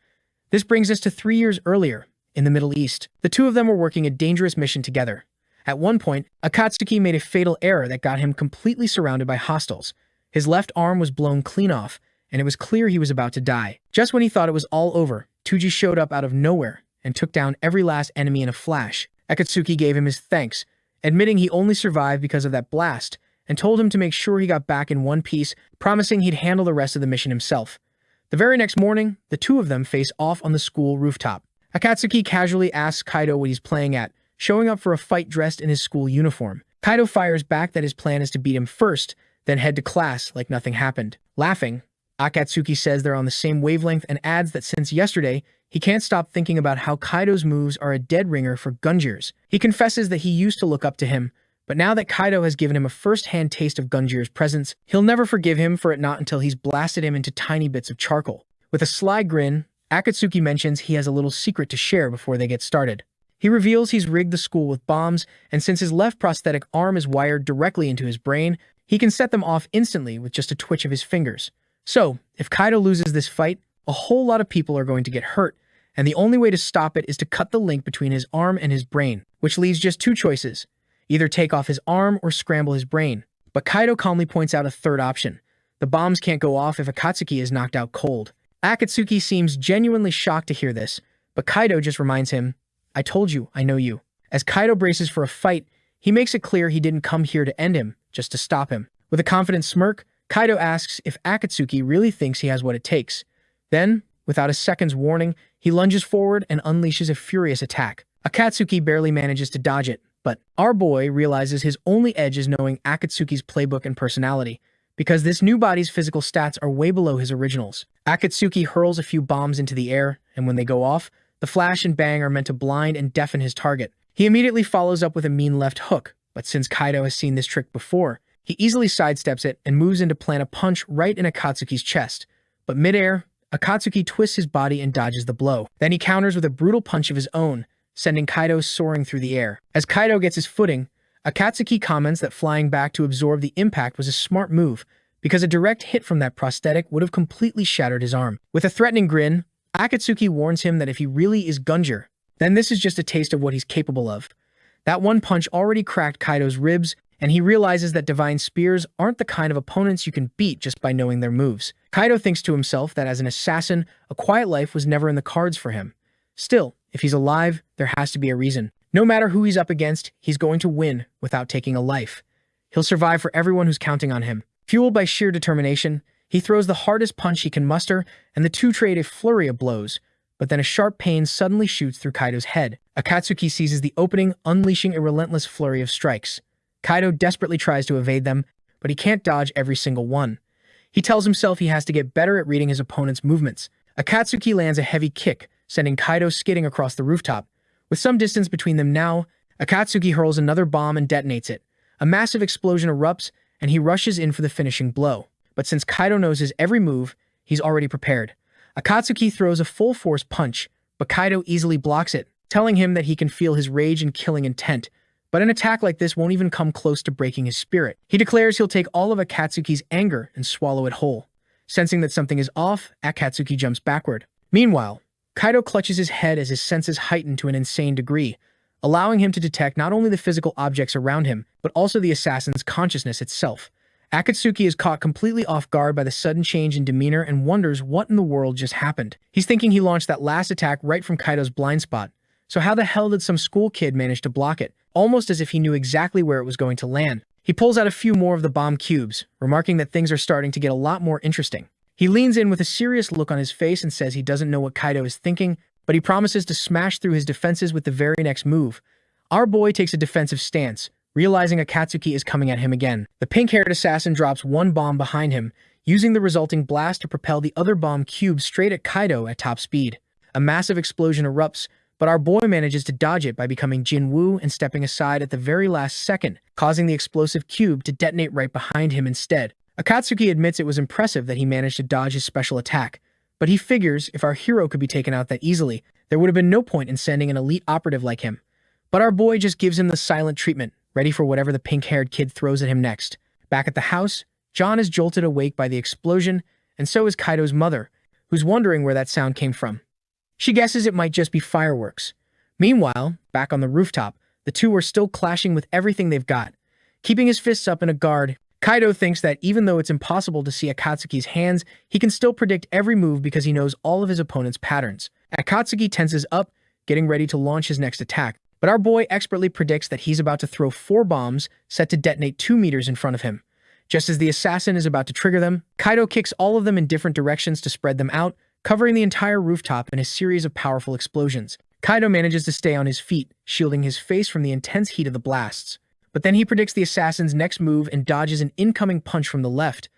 This brings us to 3 years earlier, in the Middle East. The two of them were working a dangerous mission together. At one point, Akatsuki made a fatal error that got him completely surrounded by hostiles. His left arm was blown clean off, and it was clear he was about to die. Just when he thought it was all over, Toji showed up out of nowhere and took down every last enemy in a flash. Akatsuki gave him his thanks, admitting he only survived because of that blast, and told him to make sure he got back in one piece, promising he'd handle the rest of the mission himself. The very next morning, the two of them face off on the school rooftop. Akatsuki casually asks Kaido what he's playing at, showing up for a fight dressed in his school uniform. Kaido fires back that his plan is to beat him first, then head to class like nothing happened. Laughing, Akatsuki says they're on the same wavelength and adds that since yesterday, he can't stop thinking about how Kaido's moves are a dead ringer for Gunjir's. He confesses that he used to look up to him, but now that Kaido has given him a first-hand taste of Gunjir's presence, he'll never forgive him for it not until he's blasted him into tiny bits of charcoal. With a sly grin, Akatsuki mentions he has a little secret to share before they get started. He reveals he's rigged the school with bombs, and since his left prosthetic arm is wired directly into his brain, he can set them off instantly with just a twitch of his fingers. So, if Kaido loses this fight, a whole lot of people are going to get hurt, and the only way to stop it is to cut the link between his arm and his brain, which leaves just two choices. Either take off his arm or scramble his brain. But Kaido calmly points out a third option. The bombs can't go off if Akatsuki is knocked out cold. Akatsuki seems genuinely shocked to hear this, but Kaido just reminds him, "I told you, I know you." As Kaido braces for a fight, he makes it clear he didn't come here to end him, just to stop him. With a confident smirk, Kaido asks if Akatsuki really thinks he has what it takes. Then, without a second's warning, he lunges forward and unleashes a furious attack. Akatsuki barely manages to dodge it, but our boy realizes his only edge is knowing Akatsuki's playbook and personality, because this new body's physical stats are way below his originals. Akatsuki hurls a few bombs into the air, and when they go off, the flash and bang are meant to blind and deafen his target. He immediately follows up with a mean left hook, but since Kaido has seen this trick before, he easily sidesteps it and moves in to plant a punch right in Akatsuki's chest. But midair, Akatsuki twists his body and dodges the blow. Then he counters with a brutal punch of his own, sending Kaido soaring through the air. As Kaido gets his footing, Akatsuki comments that flying back to absorb the impact was a smart move, because a direct hit from that prosthetic would have completely shattered his arm. With a threatening grin, Akatsuki warns him that if he really is Gunjir, then this is just a taste of what he's capable of. That one punch already cracked Kaido's ribs, and he realizes that divine spears aren't the kind of opponents you can beat just by knowing their moves. Kaido thinks to himself that as an assassin, a quiet life was never in the cards for him. Still, if he's alive, there has to be a reason. No matter who he's up against, he's going to win without taking a life. He'll survive for everyone who's counting on him. Fueled by sheer determination, he throws the hardest punch he can muster, and the two trade a flurry of blows. But then a sharp pain suddenly shoots through Kaido's head. Akatsuki seizes the opening, unleashing a relentless flurry of strikes. Kaido desperately tries to evade them, but he can't dodge every single one. He tells himself he has to get better at reading his opponent's movements. Akatsuki lands a heavy kick, sending Kaido skidding across the rooftop. With some distance between them now, Akatsuki hurls another bomb and detonates it. A massive explosion erupts, and he rushes in for the finishing blow. But since Kaido knows his every move, he's already prepared. Akatsuki throws a full-force punch, but Kaido easily blocks it, telling him that he can feel his rage and killing intent. But an attack like this won't even come close to breaking his spirit. He declares he'll take all of Akatsuki's anger and swallow it whole. Sensing that something is off, Akatsuki jumps backward. Meanwhile, Kaido clutches his head as his senses heighten to an insane degree, allowing him to detect not only the physical objects around him, but also the assassin's consciousness itself. Akatsuki is caught completely off guard by the sudden change in demeanor and wonders what in the world just happened. He's thinking he launched that last attack right from Kaido's blind spot. So how the hell did some school kid manage to block it? Almost as if he knew exactly where it was going to land. He pulls out a few more of the bomb cubes, remarking that things are starting to get a lot more interesting. He leans in with a serious look on his face and says he doesn't know what Kaido is thinking, but he promises to smash through his defenses with the very next move. Our boy takes a defensive stance, realizing Akatsuki is coming at him again. The pink-haired assassin drops one bomb behind him, using the resulting blast to propel the other bomb cube straight at Kaido at top speed. A massive explosion erupts, but our boy manages to dodge it by becoming Jinwoo and stepping aside at the very last second, causing the explosive cube to detonate right behind him instead. Akatsuki admits it was impressive that he managed to dodge his special attack, but he figures if our hero could be taken out that easily, there would have been no point in sending an elite operative like him. But our boy just gives him the silent treatment, ready for whatever the pink-haired kid throws at him next. Back at the house, John is jolted awake by the explosion, and so is Kaido's mother, who's wondering where that sound came from. She guesses it might just be fireworks. Meanwhile, back on the rooftop, the two are still clashing with everything they've got. Keeping his fists up in a guard, Kaido thinks that even though it's impossible to see Akatsuki's hands, he can still predict every move because he knows all of his opponent's patterns. Akatsuki tenses up, getting ready to launch his next attack, but our boy expertly predicts that he's about to throw 4 bombs set to detonate 2 meters in front of him. Just as the assassin is about to trigger them, Kaido kicks all of them in different directions to spread them out, covering the entire rooftop in a series of powerful explosions. Kaido manages to stay on his feet, shielding his face from the intense heat of the blasts. But then he predicts the assassin's next move and dodges an incoming punch from the left.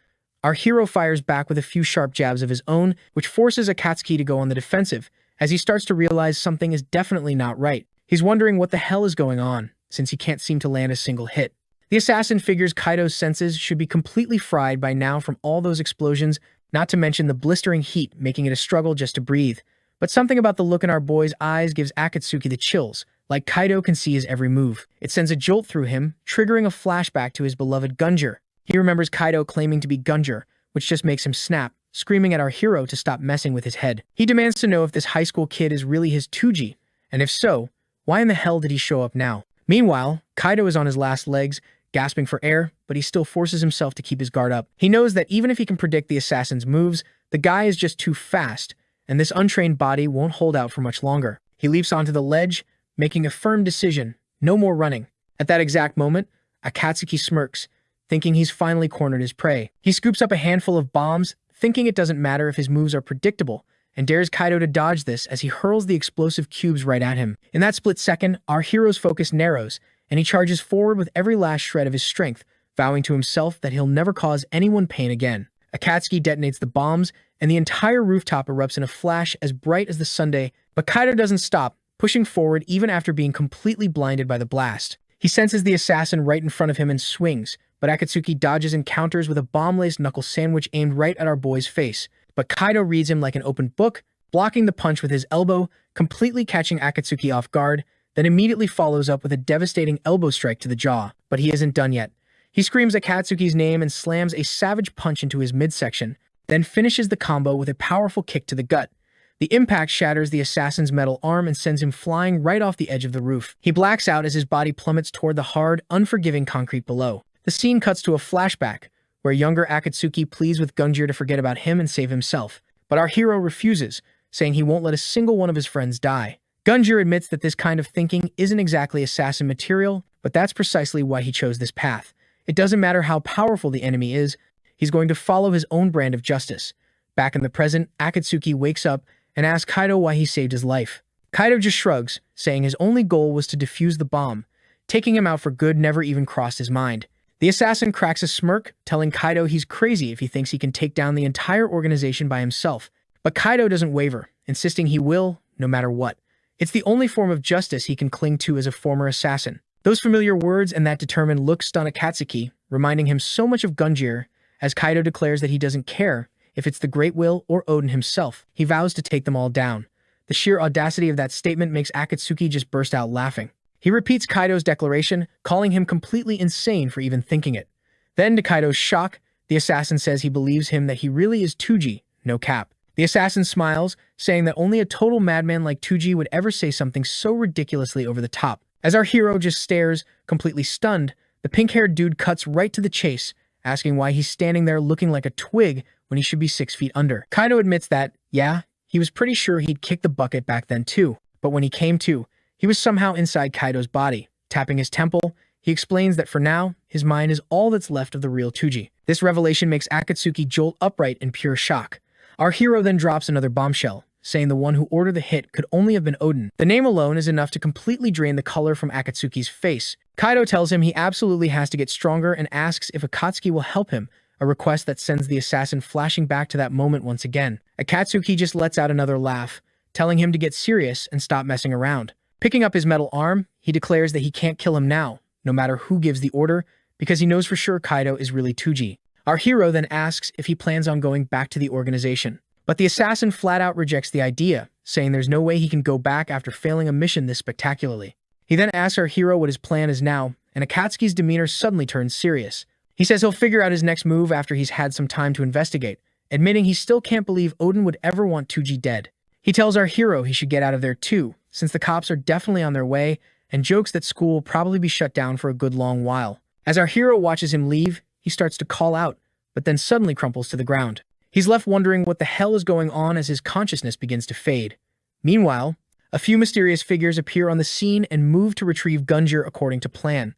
Our hero fires back with a few sharp jabs of his own, which forces Akatsuki to go on the defensive, as he starts to realize something is definitely not right. He's wondering what the hell is going on, since he can't seem to land a single hit. The assassin figures Kaido's senses should be completely fried by now from all those explosions, not to mention the blistering heat making it a struggle just to breathe. But something about the look in our boy's eyes gives Akatsuki the chills, like Kaido can see his every move. It sends a jolt through him, triggering a flashback to his beloved Gunjir. He remembers Kaido claiming to be Gunjir, which just makes him snap, screaming at our hero to stop messing with his head. He demands to know if this high school kid is really his Toji, and if so, why in the hell did he show up now? Meanwhile, Kaido is on his last legs, gasping for air, but he still forces himself to keep his guard up. He knows that even if he can predict the assassin's moves, the guy is just too fast, and this untrained body won't hold out for much longer. He leaps onto the ledge, making a firm decision, no more running. At that exact moment, Akatsuki smirks, thinking he's finally cornered his prey. He scoops up a handful of bombs, thinking it doesn't matter if his moves are predictable, and dares Kaido to dodge this as he hurls the explosive cubes right at him. In that split second, our hero's focus narrows, and he charges forward with every last shred of his strength, vowing to himself that he'll never cause anyone pain again. Akatsuki detonates the bombs, and the entire rooftop erupts in a flash as bright as the Sunday, but Kaido doesn't stop, pushing forward even after being completely blinded by the blast. He senses the assassin right in front of him and swings, but Akatsuki dodges and counters with a bomb-laced knuckle sandwich aimed right at our boy's face. But Kaido reads him like an open book, blocking the punch with his elbow, completely catching Akatsuki off guard, then immediately follows up with a devastating elbow strike to the jaw. But he isn't done yet. He screams Akatsuki's name and slams a savage punch into his midsection, then finishes the combo with a powerful kick to the gut. The impact shatters the assassin's metal arm and sends him flying right off the edge of the roof. He blacks out as his body plummets toward the hard, unforgiving concrete below. The scene cuts to a flashback, where younger Akatsuki pleads with Gunjir to forget about him and save himself. But our hero refuses, saying he won't let a single one of his friends die. Gunjir admits that this kind of thinking isn't exactly assassin material, but that's precisely why he chose this path. It doesn't matter how powerful the enemy is, he's going to follow his own brand of justice. Back in the present, Akatsuki wakes up and asks Kaido why he saved his life. Kaido just shrugs, saying his only goal was to defuse the bomb. Taking him out for good never even crossed his mind. The assassin cracks a smirk, telling Kaido he's crazy if he thinks he can take down the entire organization by himself. But Kaido doesn't waver, insisting he will, no matter what. It's the only form of justice he can cling to as a former assassin. Those familiar words and that determined look stun Akatsuki, reminding him so much of Gunjir, as Kaido declares that he doesn't care if it's the Great Will or Odin himself. He vows to take them all down. The sheer audacity of that statement makes Akatsuki just burst out laughing. He repeats Kaido's declaration, calling him completely insane for even thinking it. Then, to Kaido's shock, the assassin says he believes him that he really is Toji, no cap. The assassin smiles, saying that only a total madman like Toji would ever say something so ridiculously over the top. As our hero just stares, completely stunned, the pink-haired dude cuts right to the chase, asking why he's standing there looking like a twig when he should be 6 feet under. Kaido admits that, yeah, he was pretty sure he'd kicked the bucket back then too, but when he came to, he was somehow inside Kaido's body. Tapping his temple, he explains that for now, his mind is all that's left of the real Toji. This revelation makes Akatsuki jolt upright in pure shock. Our hero then drops another bombshell, saying the one who ordered the hit could only have been Odin. The name alone is enough to completely drain the color from Akatsuki's face. Kaido tells him he absolutely has to get stronger and asks if Akatsuki will help him, a request that sends the assassin flashing back to that moment once again. Akatsuki just lets out another laugh, telling him to get serious and stop messing around. Picking up his metal arm, he declares that he can't kill him now, no matter who gives the order, because he knows for sure Kaido is really Toji. Our hero then asks if he plans on going back to the organization. But the assassin flat out rejects the idea, saying there's no way he can go back after failing a mission this spectacularly. He then asks our hero what his plan is now, and Akatsuki's demeanor suddenly turns serious. He says he'll figure out his next move after he's had some time to investigate, admitting he still can't believe Odin would ever want Toji dead. He tells our hero he should get out of there too, since the cops are definitely on their way, and jokes that school will probably be shut down for a good long while. As our hero watches him leave, he starts to call out, but then suddenly crumples to the ground. He's left wondering what the hell is going on as his consciousness begins to fade. Meanwhile, a few mysterious figures appear on the scene and move to retrieve Gunjir according to plan.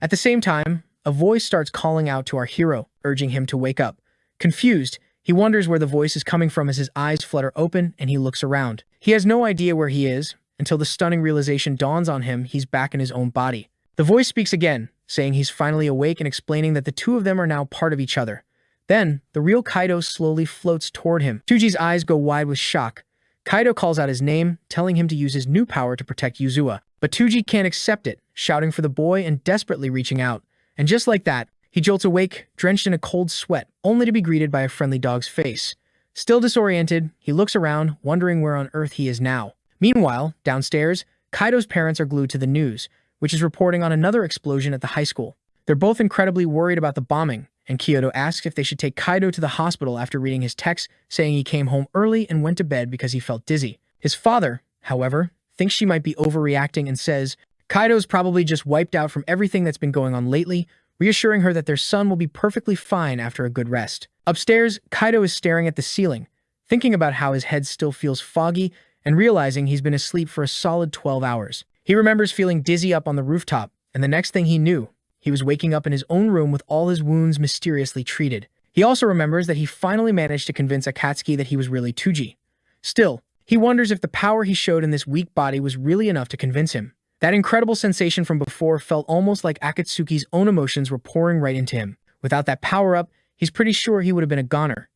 At the same time, a voice starts calling out to our hero, urging him to wake up. Confused, he wonders where the voice is coming from as his eyes flutter open and he looks around. He has no idea where he is, until the stunning realization dawns on him he's back in his own body. The voice speaks again, saying he's finally awake and explaining that the two of them are now part of each other. Then, the real Kaido slowly floats toward him. Toji's eyes go wide with shock. Kaido calls out his name, telling him to use his new power to protect Yuzua. But Toji can't accept it, shouting for the boy and desperately reaching out. And just like that, he jolts awake, drenched in a cold sweat, only to be greeted by a friendly dog's face. Still disoriented, he looks around, wondering where on earth he is now. Meanwhile, downstairs, Kaido's parents are glued to the news, which is reporting on another explosion at the high school. They're both incredibly worried about the bombing, and Kyoto asks if they should take Kaido to the hospital after reading his text saying he came home early and went to bed because he felt dizzy. His father, however, thinks she might be overreacting and says Kaido's probably just wiped out from everything that's been going on lately, reassuring her that their son will be perfectly fine after a good rest. Upstairs, Kaido is staring at the ceiling, thinking about how his head still feels foggy and realizing he's been asleep for a solid 12 hours. He remembers feeling dizzy up on the rooftop, and the next thing he knew, he was waking up in his own room with all his wounds mysteriously treated. He also remembers that he finally managed to convince Akatsuki that he was really Toji. Still, he wonders if the power he showed in this weak body was really enough to convince him. That incredible sensation from before felt almost like Akatsuki's own emotions were pouring right into him. Without that power-up, he's pretty sure he would have been a goner.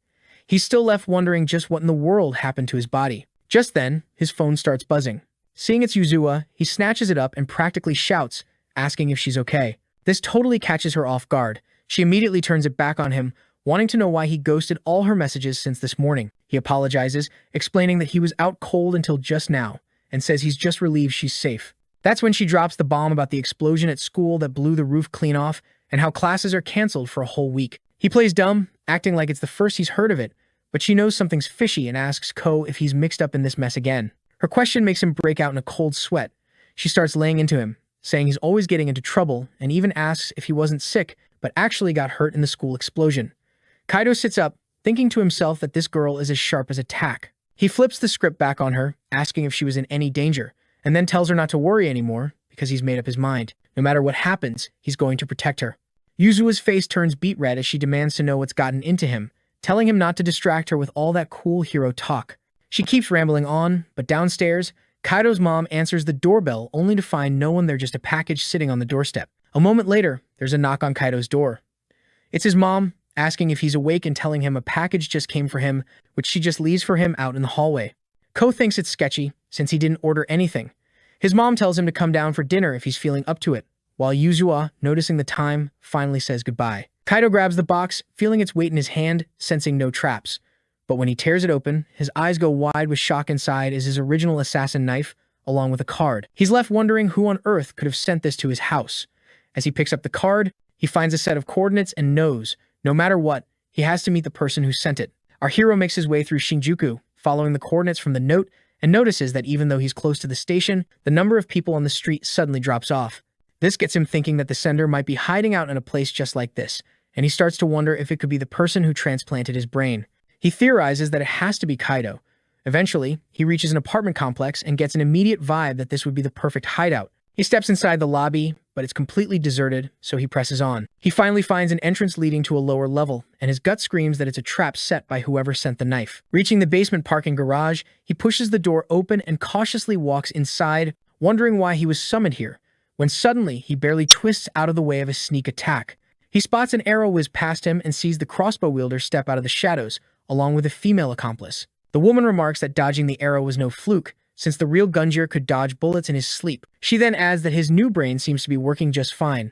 He's still left wondering just what in the world happened to his body. Just then, his phone starts buzzing. Seeing it's Yuzua, he snatches it up and practically shouts, asking if she's okay. This totally catches her off guard. She immediately turns it back on him, wanting to know why he ghosted all her messages since this morning. He apologizes, explaining that he was out cold until just now, and says he's just relieved she's safe. That's when she drops the bomb about the explosion at school that blew the roof clean off, and how classes are canceled for a whole week. He plays dumb, acting like it's the first he's heard of it, but she knows something's fishy and asks Ko if he's mixed up in this mess again. Her question makes him break out in a cold sweat. She starts laying into him, saying he's always getting into trouble, and even asks if he wasn't sick, but actually got hurt in the school explosion. Kaido sits up, thinking to himself that this girl is as sharp as a tack. He flips the script back on her, asking if she was in any danger, and then tells her not to worry anymore, because he's made up his mind. No matter what happens, he's going to protect her. Yuzua's face turns beet red as she demands to know what's gotten into him, telling him not to distract her with all that cool hero talk. She keeps rambling on, but downstairs, Kaido's mom answers the doorbell only to find no one there, just a package sitting on the doorstep. A moment later, there's a knock on Kaido's door. It's his mom, asking if he's awake and telling him a package just came for him, which she just leaves for him out in the hallway. Ko thinks it's sketchy, since he didn't order anything. His mom tells him to come down for dinner if he's feeling up to it, while Yuzua, noticing the time, finally says goodbye. Kaido grabs the box, feeling its weight in his hand, sensing no traps. But when he tears it open, his eyes go wide with shock. Inside is his original assassin knife, along with a card. He's left wondering who on earth could have sent this to his house. As he picks up the card, he finds a set of coordinates and knows, no matter what, he has to meet the person who sent it. Our hero makes his way through Shinjuku, following the coordinates from the note, and notices that even though he's close to the station, the number of people on the street suddenly drops off. This gets him thinking that the sender might be hiding out in a place just like this, and he starts to wonder if it could be the person who transplanted his brain. He theorizes that it has to be Kaido. Eventually, he reaches an apartment complex and gets an immediate vibe that this would be the perfect hideout. He steps inside the lobby, but it's completely deserted, so he presses on. He finally finds an entrance leading to a lower level, and his gut screams that it's a trap set by whoever sent the knife. Reaching the basement parking garage, he pushes the door open and cautiously walks inside, wondering why he was summoned here, when suddenly he barely twists out of the way of a sneak attack. He spots an arrow whiz past him and sees the crossbow wielder step out of the shadows, along with a female accomplice. The woman remarks that dodging the arrow was no fluke, since the real Gunjir could dodge bullets in his sleep. She then adds that his new brain seems to be working just fine.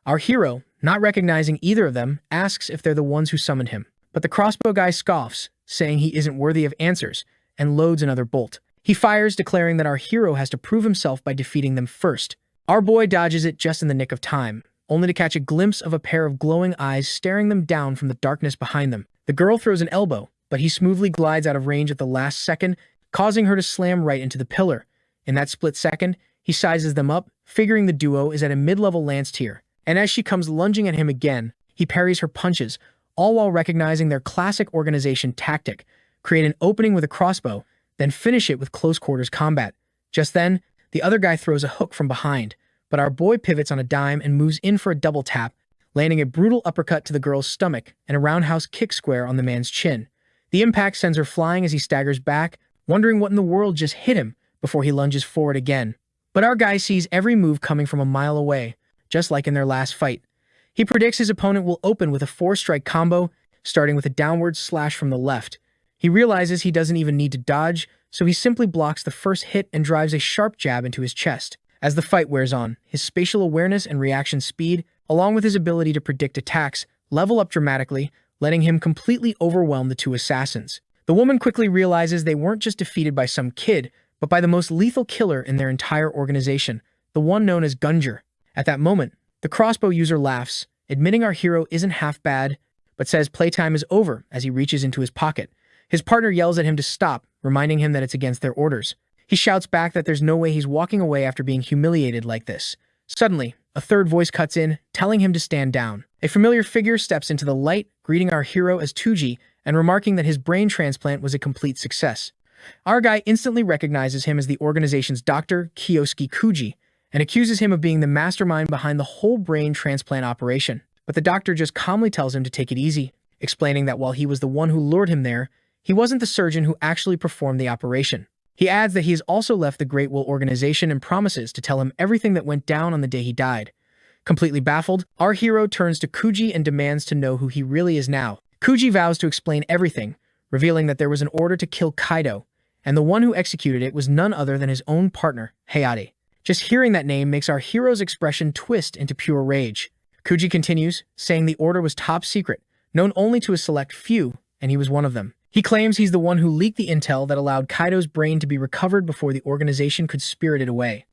Our hero, not recognizing either of them, asks if they're the ones who summoned him. But the crossbow guy scoffs, saying he isn't worthy of answers, and loads another bolt. He fires, declaring that our hero has to prove himself by defeating them first. Our boy dodges it just in the nick of time, only to catch a glimpse of a pair of glowing eyes staring them down from the darkness behind them. The girl throws an elbow, but he smoothly glides out of range at the last second, causing her to slam right into the pillar. In that split second, he sizes them up, figuring the duo is at a mid-level lance tier. And as she comes lunging at him again, he parries her punches, all while recognizing their classic organization tactic: create an opening with a crossbow, then finish it with close-quarters combat. Just then, the other guy throws a hook from behind, but our boy pivots on a dime and moves in for a double tap, landing a brutal uppercut to the girl's stomach and a roundhouse kick square on the man's chin. The impact sends her flying as he staggers back, wondering what in the world just hit him before he lunges forward again. But our guy sees every move coming from a mile away, just like in their last fight. He predicts his opponent will open with a 4-strike combo, starting with a downward slash from the left. He realizes he doesn't even need to dodge, so he simply blocks the first hit and drives a sharp jab into his chest. As the fight wears on, his spatial awareness and reaction speed, along with his ability to predict attacks, level up dramatically, letting him completely overwhelm the two assassins. The woman quickly realizes they weren't just defeated by some kid, but by the most lethal killer in their entire organization, the one known as Gunjir. At that moment, the crossbow user laughs, admitting our hero isn't half bad, but says playtime is over as he reaches into his pocket. His partner yells at him to stop, reminding him that it's against their orders. He shouts back that there's no way he's walking away after being humiliated like this. Suddenly, a third voice cuts in, telling him to stand down. A familiar figure steps into the light, greeting our hero as Toji, and remarking that his brain transplant was a complete success. Our guy instantly recognizes him as the organization's doctor, Kiyosuke Kuji, and accuses him of being the mastermind behind the whole brain transplant operation. But the doctor just calmly tells him to take it easy, explaining that while he was the one who lured him there, he wasn't the surgeon who actually performed the operation. He adds that he has also left the Great Will organization and promises to tell him everything that went down on the day he died. Completely baffled, our hero turns to Kuji and demands to know who he really is now. Kuji vows to explain everything, revealing that there was an order to kill Kaido, and the one who executed it was none other than his own partner, Hayate. Just hearing that name makes our hero's expression twist into pure rage. Kuji continues, saying the order was top secret, known only to a select few, and he was one of them. He claims he's the one who leaked the intel that allowed Kaido's brain to be recovered before the organization could spirit it away.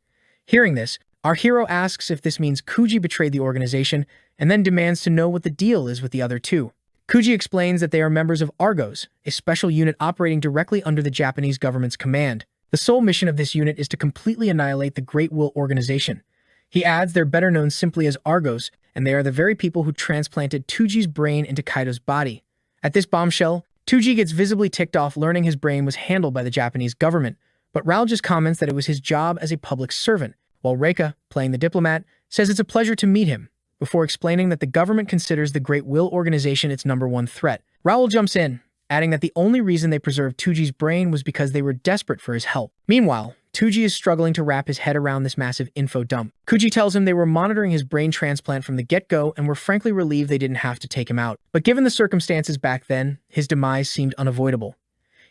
Hearing this, our hero asks if this means Kuji betrayed the organization, and then demands to know what the deal is with the other two. Kuji explains that they are members of Argos, a special unit operating directly under the Japanese government's command. The sole mission of this unit is to completely annihilate the Great Will organization. He adds they're better known simply as Argos, and they are the very people who transplanted Toji's brain into Kaido's body. At this bombshell, Toji gets visibly ticked off learning his brain was handled by the Japanese government, but Raul just comments that it was his job as a public servant, while Reika, playing the diplomat, says it's a pleasure to meet him, before explaining that the government considers the Great Will organization its #1 threat. Raul jumps in, adding that the only reason they preserved Toji's brain was because they were desperate for his help. Meanwhile, Toji is struggling to wrap his head around this massive info dump. Kuji tells him they were monitoring his brain transplant from the get-go and were frankly relieved they didn't have to take him out. But given the circumstances back then, his demise seemed unavoidable.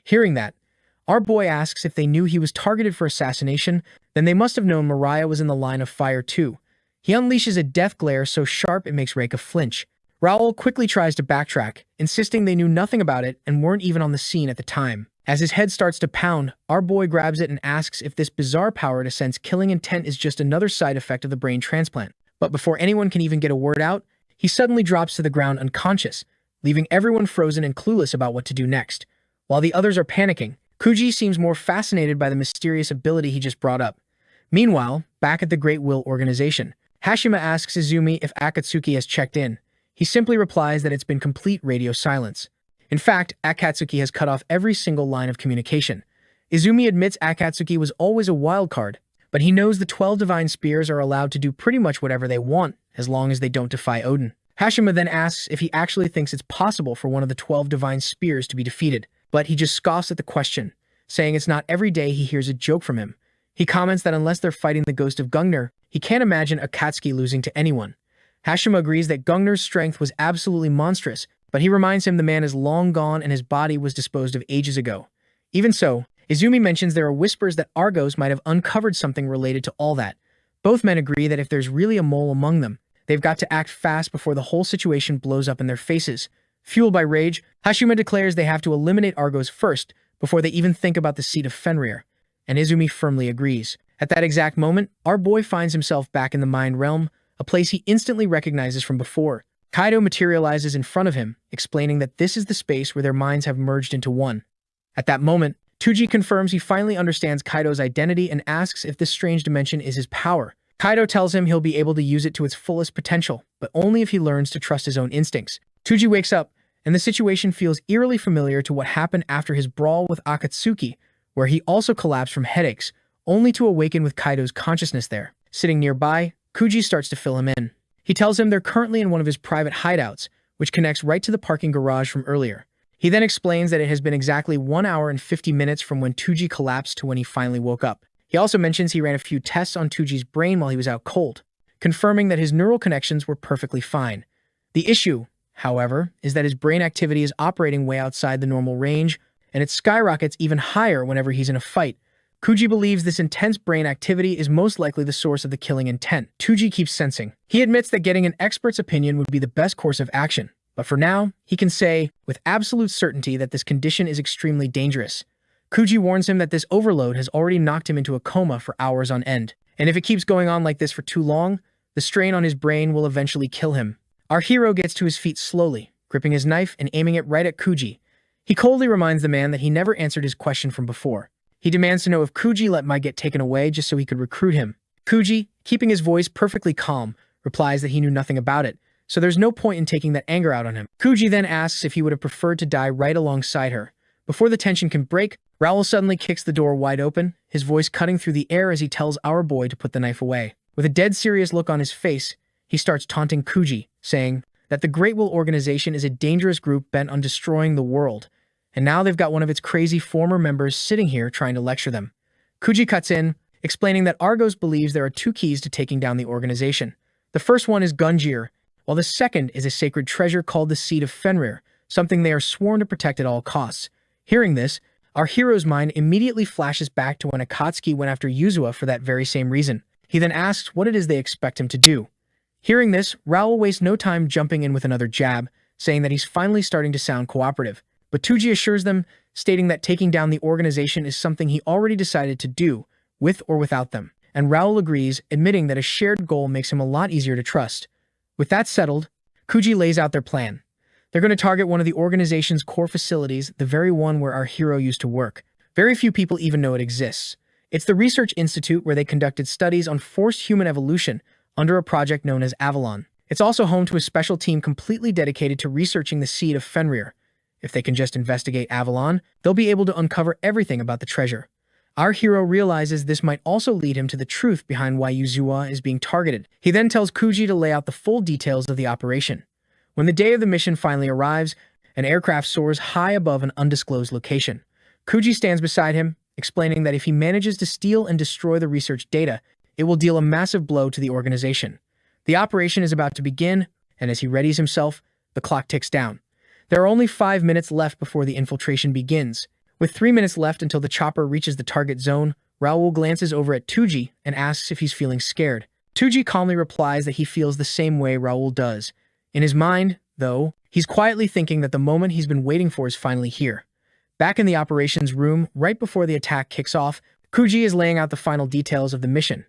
Hearing that, our boy asks if they knew he was targeted for assassination, then they must have known Mariah was in the line of fire too. He unleashes a death glare so sharp it makes Reika flinch. Raul quickly tries to backtrack, insisting they knew nothing about it and weren't even on the scene at the time. As his head starts to pound, our boy grabs it and asks if this bizarre power to sense killing intent is just another side effect of the brain transplant. But before anyone can even get a word out, he suddenly drops to the ground unconscious, leaving everyone frozen and clueless about what to do next. While the others are panicking, Kuji seems more fascinated by the mysterious ability he just brought up. Meanwhile, back at the Great Will organization, Hashima asks Izumi if Akatsuki has checked in. He simply replies that it's been complete radio silence. In fact, Akatsuki has cut off every single line of communication. Izumi admits Akatsuki was always a wild card, but he knows the 12 divine spears are allowed to do pretty much whatever they want as long as they don't defy Odin. Hashima then asks if he actually thinks it's possible for one of the 12 divine spears to be defeated, but he just scoffs at the question, saying it's not every day he hears a joke from him. He comments that unless they're fighting the ghost of Gungnir, he can't imagine Akatsuki losing to anyone. Hashima agrees that Gungnir's strength was absolutely monstrous, but he reminds him the man is long gone and his body was disposed of ages ago. Even so, Izumi mentions there are whispers that Argos might have uncovered something related to all that. Both men agree that if there's really a mole among them, they've got to act fast before the whole situation blows up in their faces. Fueled by rage, Hashima declares they have to eliminate Argos first before they even think about the seat of Fenrir, and Izumi firmly agrees. At that exact moment, our boy finds himself back in the mind realm, a place he instantly recognizes from before. Kaido materializes in front of him, explaining that this is the space where their minds have merged into one. At that moment, Toji confirms he finally understands Kaido's identity and asks if this strange dimension is his power. Kaido tells him he'll be able to use it to its fullest potential, but only if he learns to trust his own instincts. Toji wakes up, and the situation feels eerily familiar to what happened after his brawl with Akatsuki, where he also collapsed from headaches, only to awaken with Kaido's consciousness there. Sitting nearby, Kuji starts to fill him in. He tells him they're currently in one of his private hideouts, which connects right to the parking garage from earlier. He then explains that it has been exactly 1 hour and 50 minutes from when Toji collapsed to when he finally woke up. He also mentions he ran a few tests on Toji's brain while he was out cold, confirming that his neural connections were perfectly fine. The issue, however, is that his brain activity is operating way outside the normal range, and it skyrockets even higher whenever he's in a fight. Kuji believes this intense brain activity is most likely the source of the killing intent. Toji keeps sensing. He admits that getting an expert's opinion would be the best course of action, but for now, he can say with absolute certainty that this condition is extremely dangerous. Kuji warns him that this overload has already knocked him into a coma for hours on end, and if it keeps going on like this for too long, the strain on his brain will eventually kill him. Our hero gets to his feet slowly, gripping his knife and aiming it right at Kuji. He coldly reminds the man that he never answered his question from before. He demands to know if Kuji let Mai get taken away just so he could recruit him. Kuji, keeping his voice perfectly calm, replies that he knew nothing about it, so there's no point in taking that anger out on him. Kuji then asks if he would have preferred to die right alongside her. Before the tension can break, Raoul suddenly kicks the door wide open, his voice cutting through the air as he tells our boy to put the knife away. With a dead serious look on his face, he starts taunting Kuji, saying that the Great Will Organization is a dangerous group bent on destroying the world, and now they've got one of its crazy former members sitting here trying to lecture them. Kuji cuts in, explaining that Argos believes there are 2 keys to taking down the organization. The first one is Gungnir, while the second is a sacred treasure called the Seed of Fenrir, something they are sworn to protect at all costs. Hearing this, our hero's mind immediately flashes back to when Akatsuki went after Yuzua for that very same reason. He then asks what it is they expect him to do. Hearing this, Raoul wastes no time jumping in with another jab, saying that he's finally starting to sound cooperative. But Toji assures them, stating that taking down the organization is something he already decided to do, with or without them. And Raoul agrees, admitting that a shared goal makes him a lot easier to trust. With that settled, Kuji lays out their plan. They're going to target one of the organization's core facilities, the very one where our hero used to work. Very few people even know it exists. It's the research institute where they conducted studies on forced human evolution under a project known as Avalon. It's also home to a special team completely dedicated to researching the Seed of Fenrir. If they can just investigate Avalon, they'll be able to uncover everything about the treasure. Our hero realizes this might also lead him to the truth behind why Yuzua is being targeted. He then tells Kuji to lay out the full details of the operation. When the day of the mission finally arrives, an aircraft soars high above an undisclosed location. Kuji stands beside him, explaining that if he manages to steal and destroy the research data, it will deal a massive blow to the organization. The operation is about to begin, and as he readies himself, the clock ticks down. There are only 5 minutes left before the infiltration begins. With 3 minutes left until the chopper reaches the target zone, Raoul glances over at Toji and asks if he's feeling scared. Toji calmly replies that he feels the same way Raoul does. In his mind, though, he's quietly thinking that the moment he's been waiting for is finally here. Back in the operations room, right before the attack kicks off, Kuji is laying out the final details of the mission.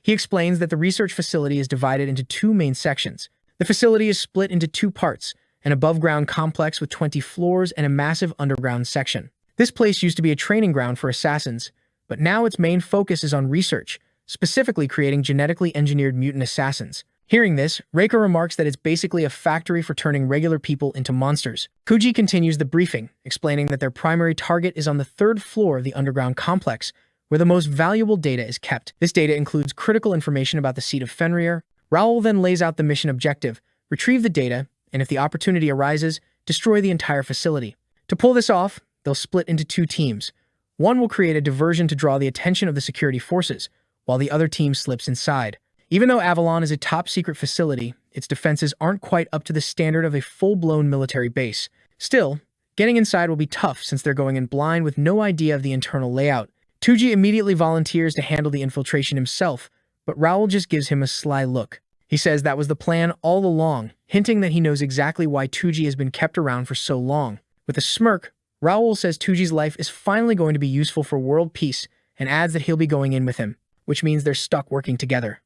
He explains that the research facility is divided into 2 main sections. The facility is split into 2 parts, an above-ground complex with 20 floors and a massive underground section. This place used to be a training ground for assassins, but now its main focus is on research, specifically creating genetically engineered mutant assassins. Hearing this, Reika remarks that it's basically a factory for turning regular people into monsters. Kuji continues the briefing, explaining that their primary target is on the 3rd floor of the underground complex, where the most valuable data is kept. This data includes critical information about the seat of Fenrir. Raoul then lays out the mission objective: retrieve the data, and if the opportunity arises, destroy the entire facility. To pull this off, they'll split into two teams. One will create a diversion to draw the attention of the security forces, while the other team slips inside. Even though Avalon is a top-secret facility, its defenses aren't quite up to the standard of a full-blown military base. Still, getting inside will be tough since they're going in blind with no idea of the internal layout. Toji immediately volunteers to handle the infiltration himself, but Raoul just gives him a sly look. He says that was the plan all along, hinting that he knows exactly why Toji has been kept around for so long. With a smirk, Raoul says Toji's life is finally going to be useful for world peace and adds that he'll be going in with him, which means they're stuck working together.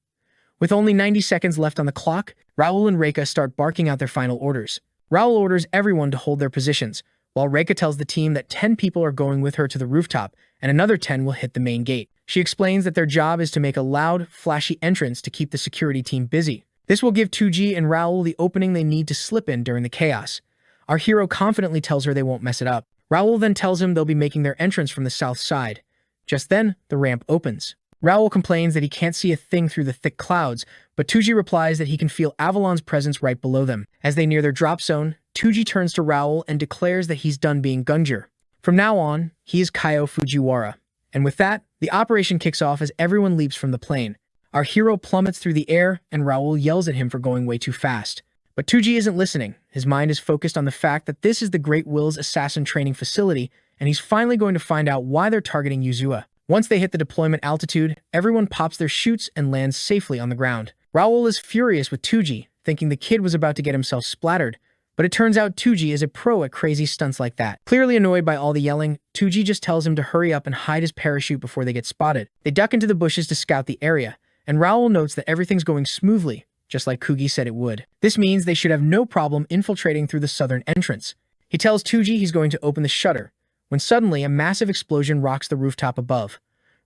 With only 90 seconds left on the clock, Raoul and Reika start barking out their final orders. Raoul orders everyone to hold their positions, while Reika tells the team that 10 people are going with her to the rooftop and another 10 will hit the main gate. She explains that their job is to make a loud, flashy entrance to keep the security team busy. This will give Toji and Raoul the opening they need to slip in during the chaos. Our hero confidently tells her they won't mess it up. Raoul then tells him they'll be making their entrance from the south side. Just then, the ramp opens. Raoul complains that he can't see a thing through the thick clouds, but Toji replies that he can feel Avalon's presence right below them. As they near their drop zone, Toji turns to Raoul and declares that he's done being Gunjir. From now on, he is Kaido Fujiwara. And with that, the operation kicks off as everyone leaps from the plane. Our hero plummets through the air, and Raoul yells at him for going way too fast. But Toji isn't listening. His mind is focused on the fact that this is the Great Will's assassin training facility, and he's finally going to find out why they're targeting Yuzua. Once they hit the deployment altitude, everyone pops their chutes and lands safely on the ground. Raoul is furious with Toji, thinking the kid was about to get himself splattered, but it turns out Toji is a pro at crazy stunts like that. Clearly annoyed by all the yelling, Toji just tells him to hurry up and hide his parachute before they get spotted. They duck into the bushes to scout the area, and Raoul notes that everything's going smoothly, just like Kugi said it would. This means they should have no problem infiltrating through the southern entrance. He tells Toji he's going to open the shutter, when suddenly a massive explosion rocks the rooftop above.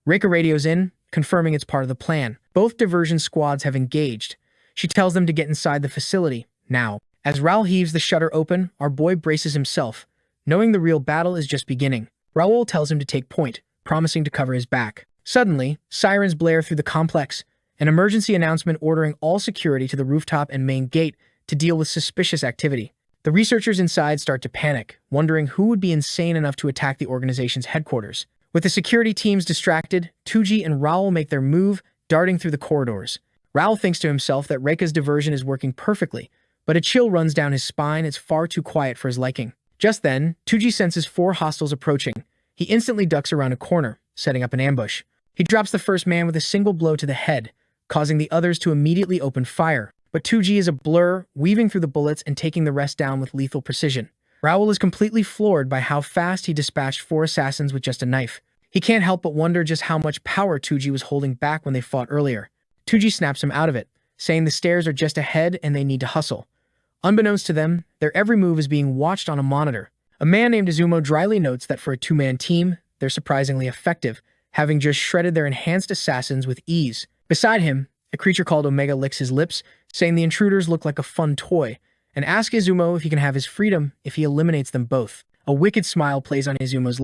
Reika radios in, confirming it's part of the plan. Both diversion squads have engaged. She tells them to get inside the facility, now. As Raoul heaves the shutter open, our boy braces himself, knowing the real battle is just beginning. Raoul tells him to take point, promising to cover his back. Suddenly, sirens blare through the complex, an emergency announcement ordering all security to the rooftop and main gate to deal with suspicious activity. The researchers inside start to panic, wondering who would be insane enough to attack the organization's headquarters. With the security teams distracted, Toji and Raoul make their move, darting through the corridors. Raoul thinks to himself that Reika's diversion is working perfectly, but a chill runs down his spine. It's far too quiet for his liking. Just then, Toji senses 4 hostiles approaching. He instantly ducks around a corner, setting up an ambush. He drops the first man with a single blow to the head, causing the others to immediately open fire. But Toji is a blur, weaving through the bullets and taking the rest down with lethal precision. Raoul is completely floored by how fast he dispatched 4 assassins with just a knife. He can't help but wonder just how much power Toji was holding back when they fought earlier. Toji snaps him out of it, saying the stairs are just ahead and they need to hustle. Unbeknownst to them, their every move is being watched on a monitor. A man named Izumo dryly notes that for a 2-man team, they're surprisingly effective, having just shredded their enhanced assassins with ease. Beside him, a creature called Omega licks his lips, saying the intruders look like a fun toy, and asks Izumo if he can have his freedom if he eliminates them both. A wicked smile plays on Izumo's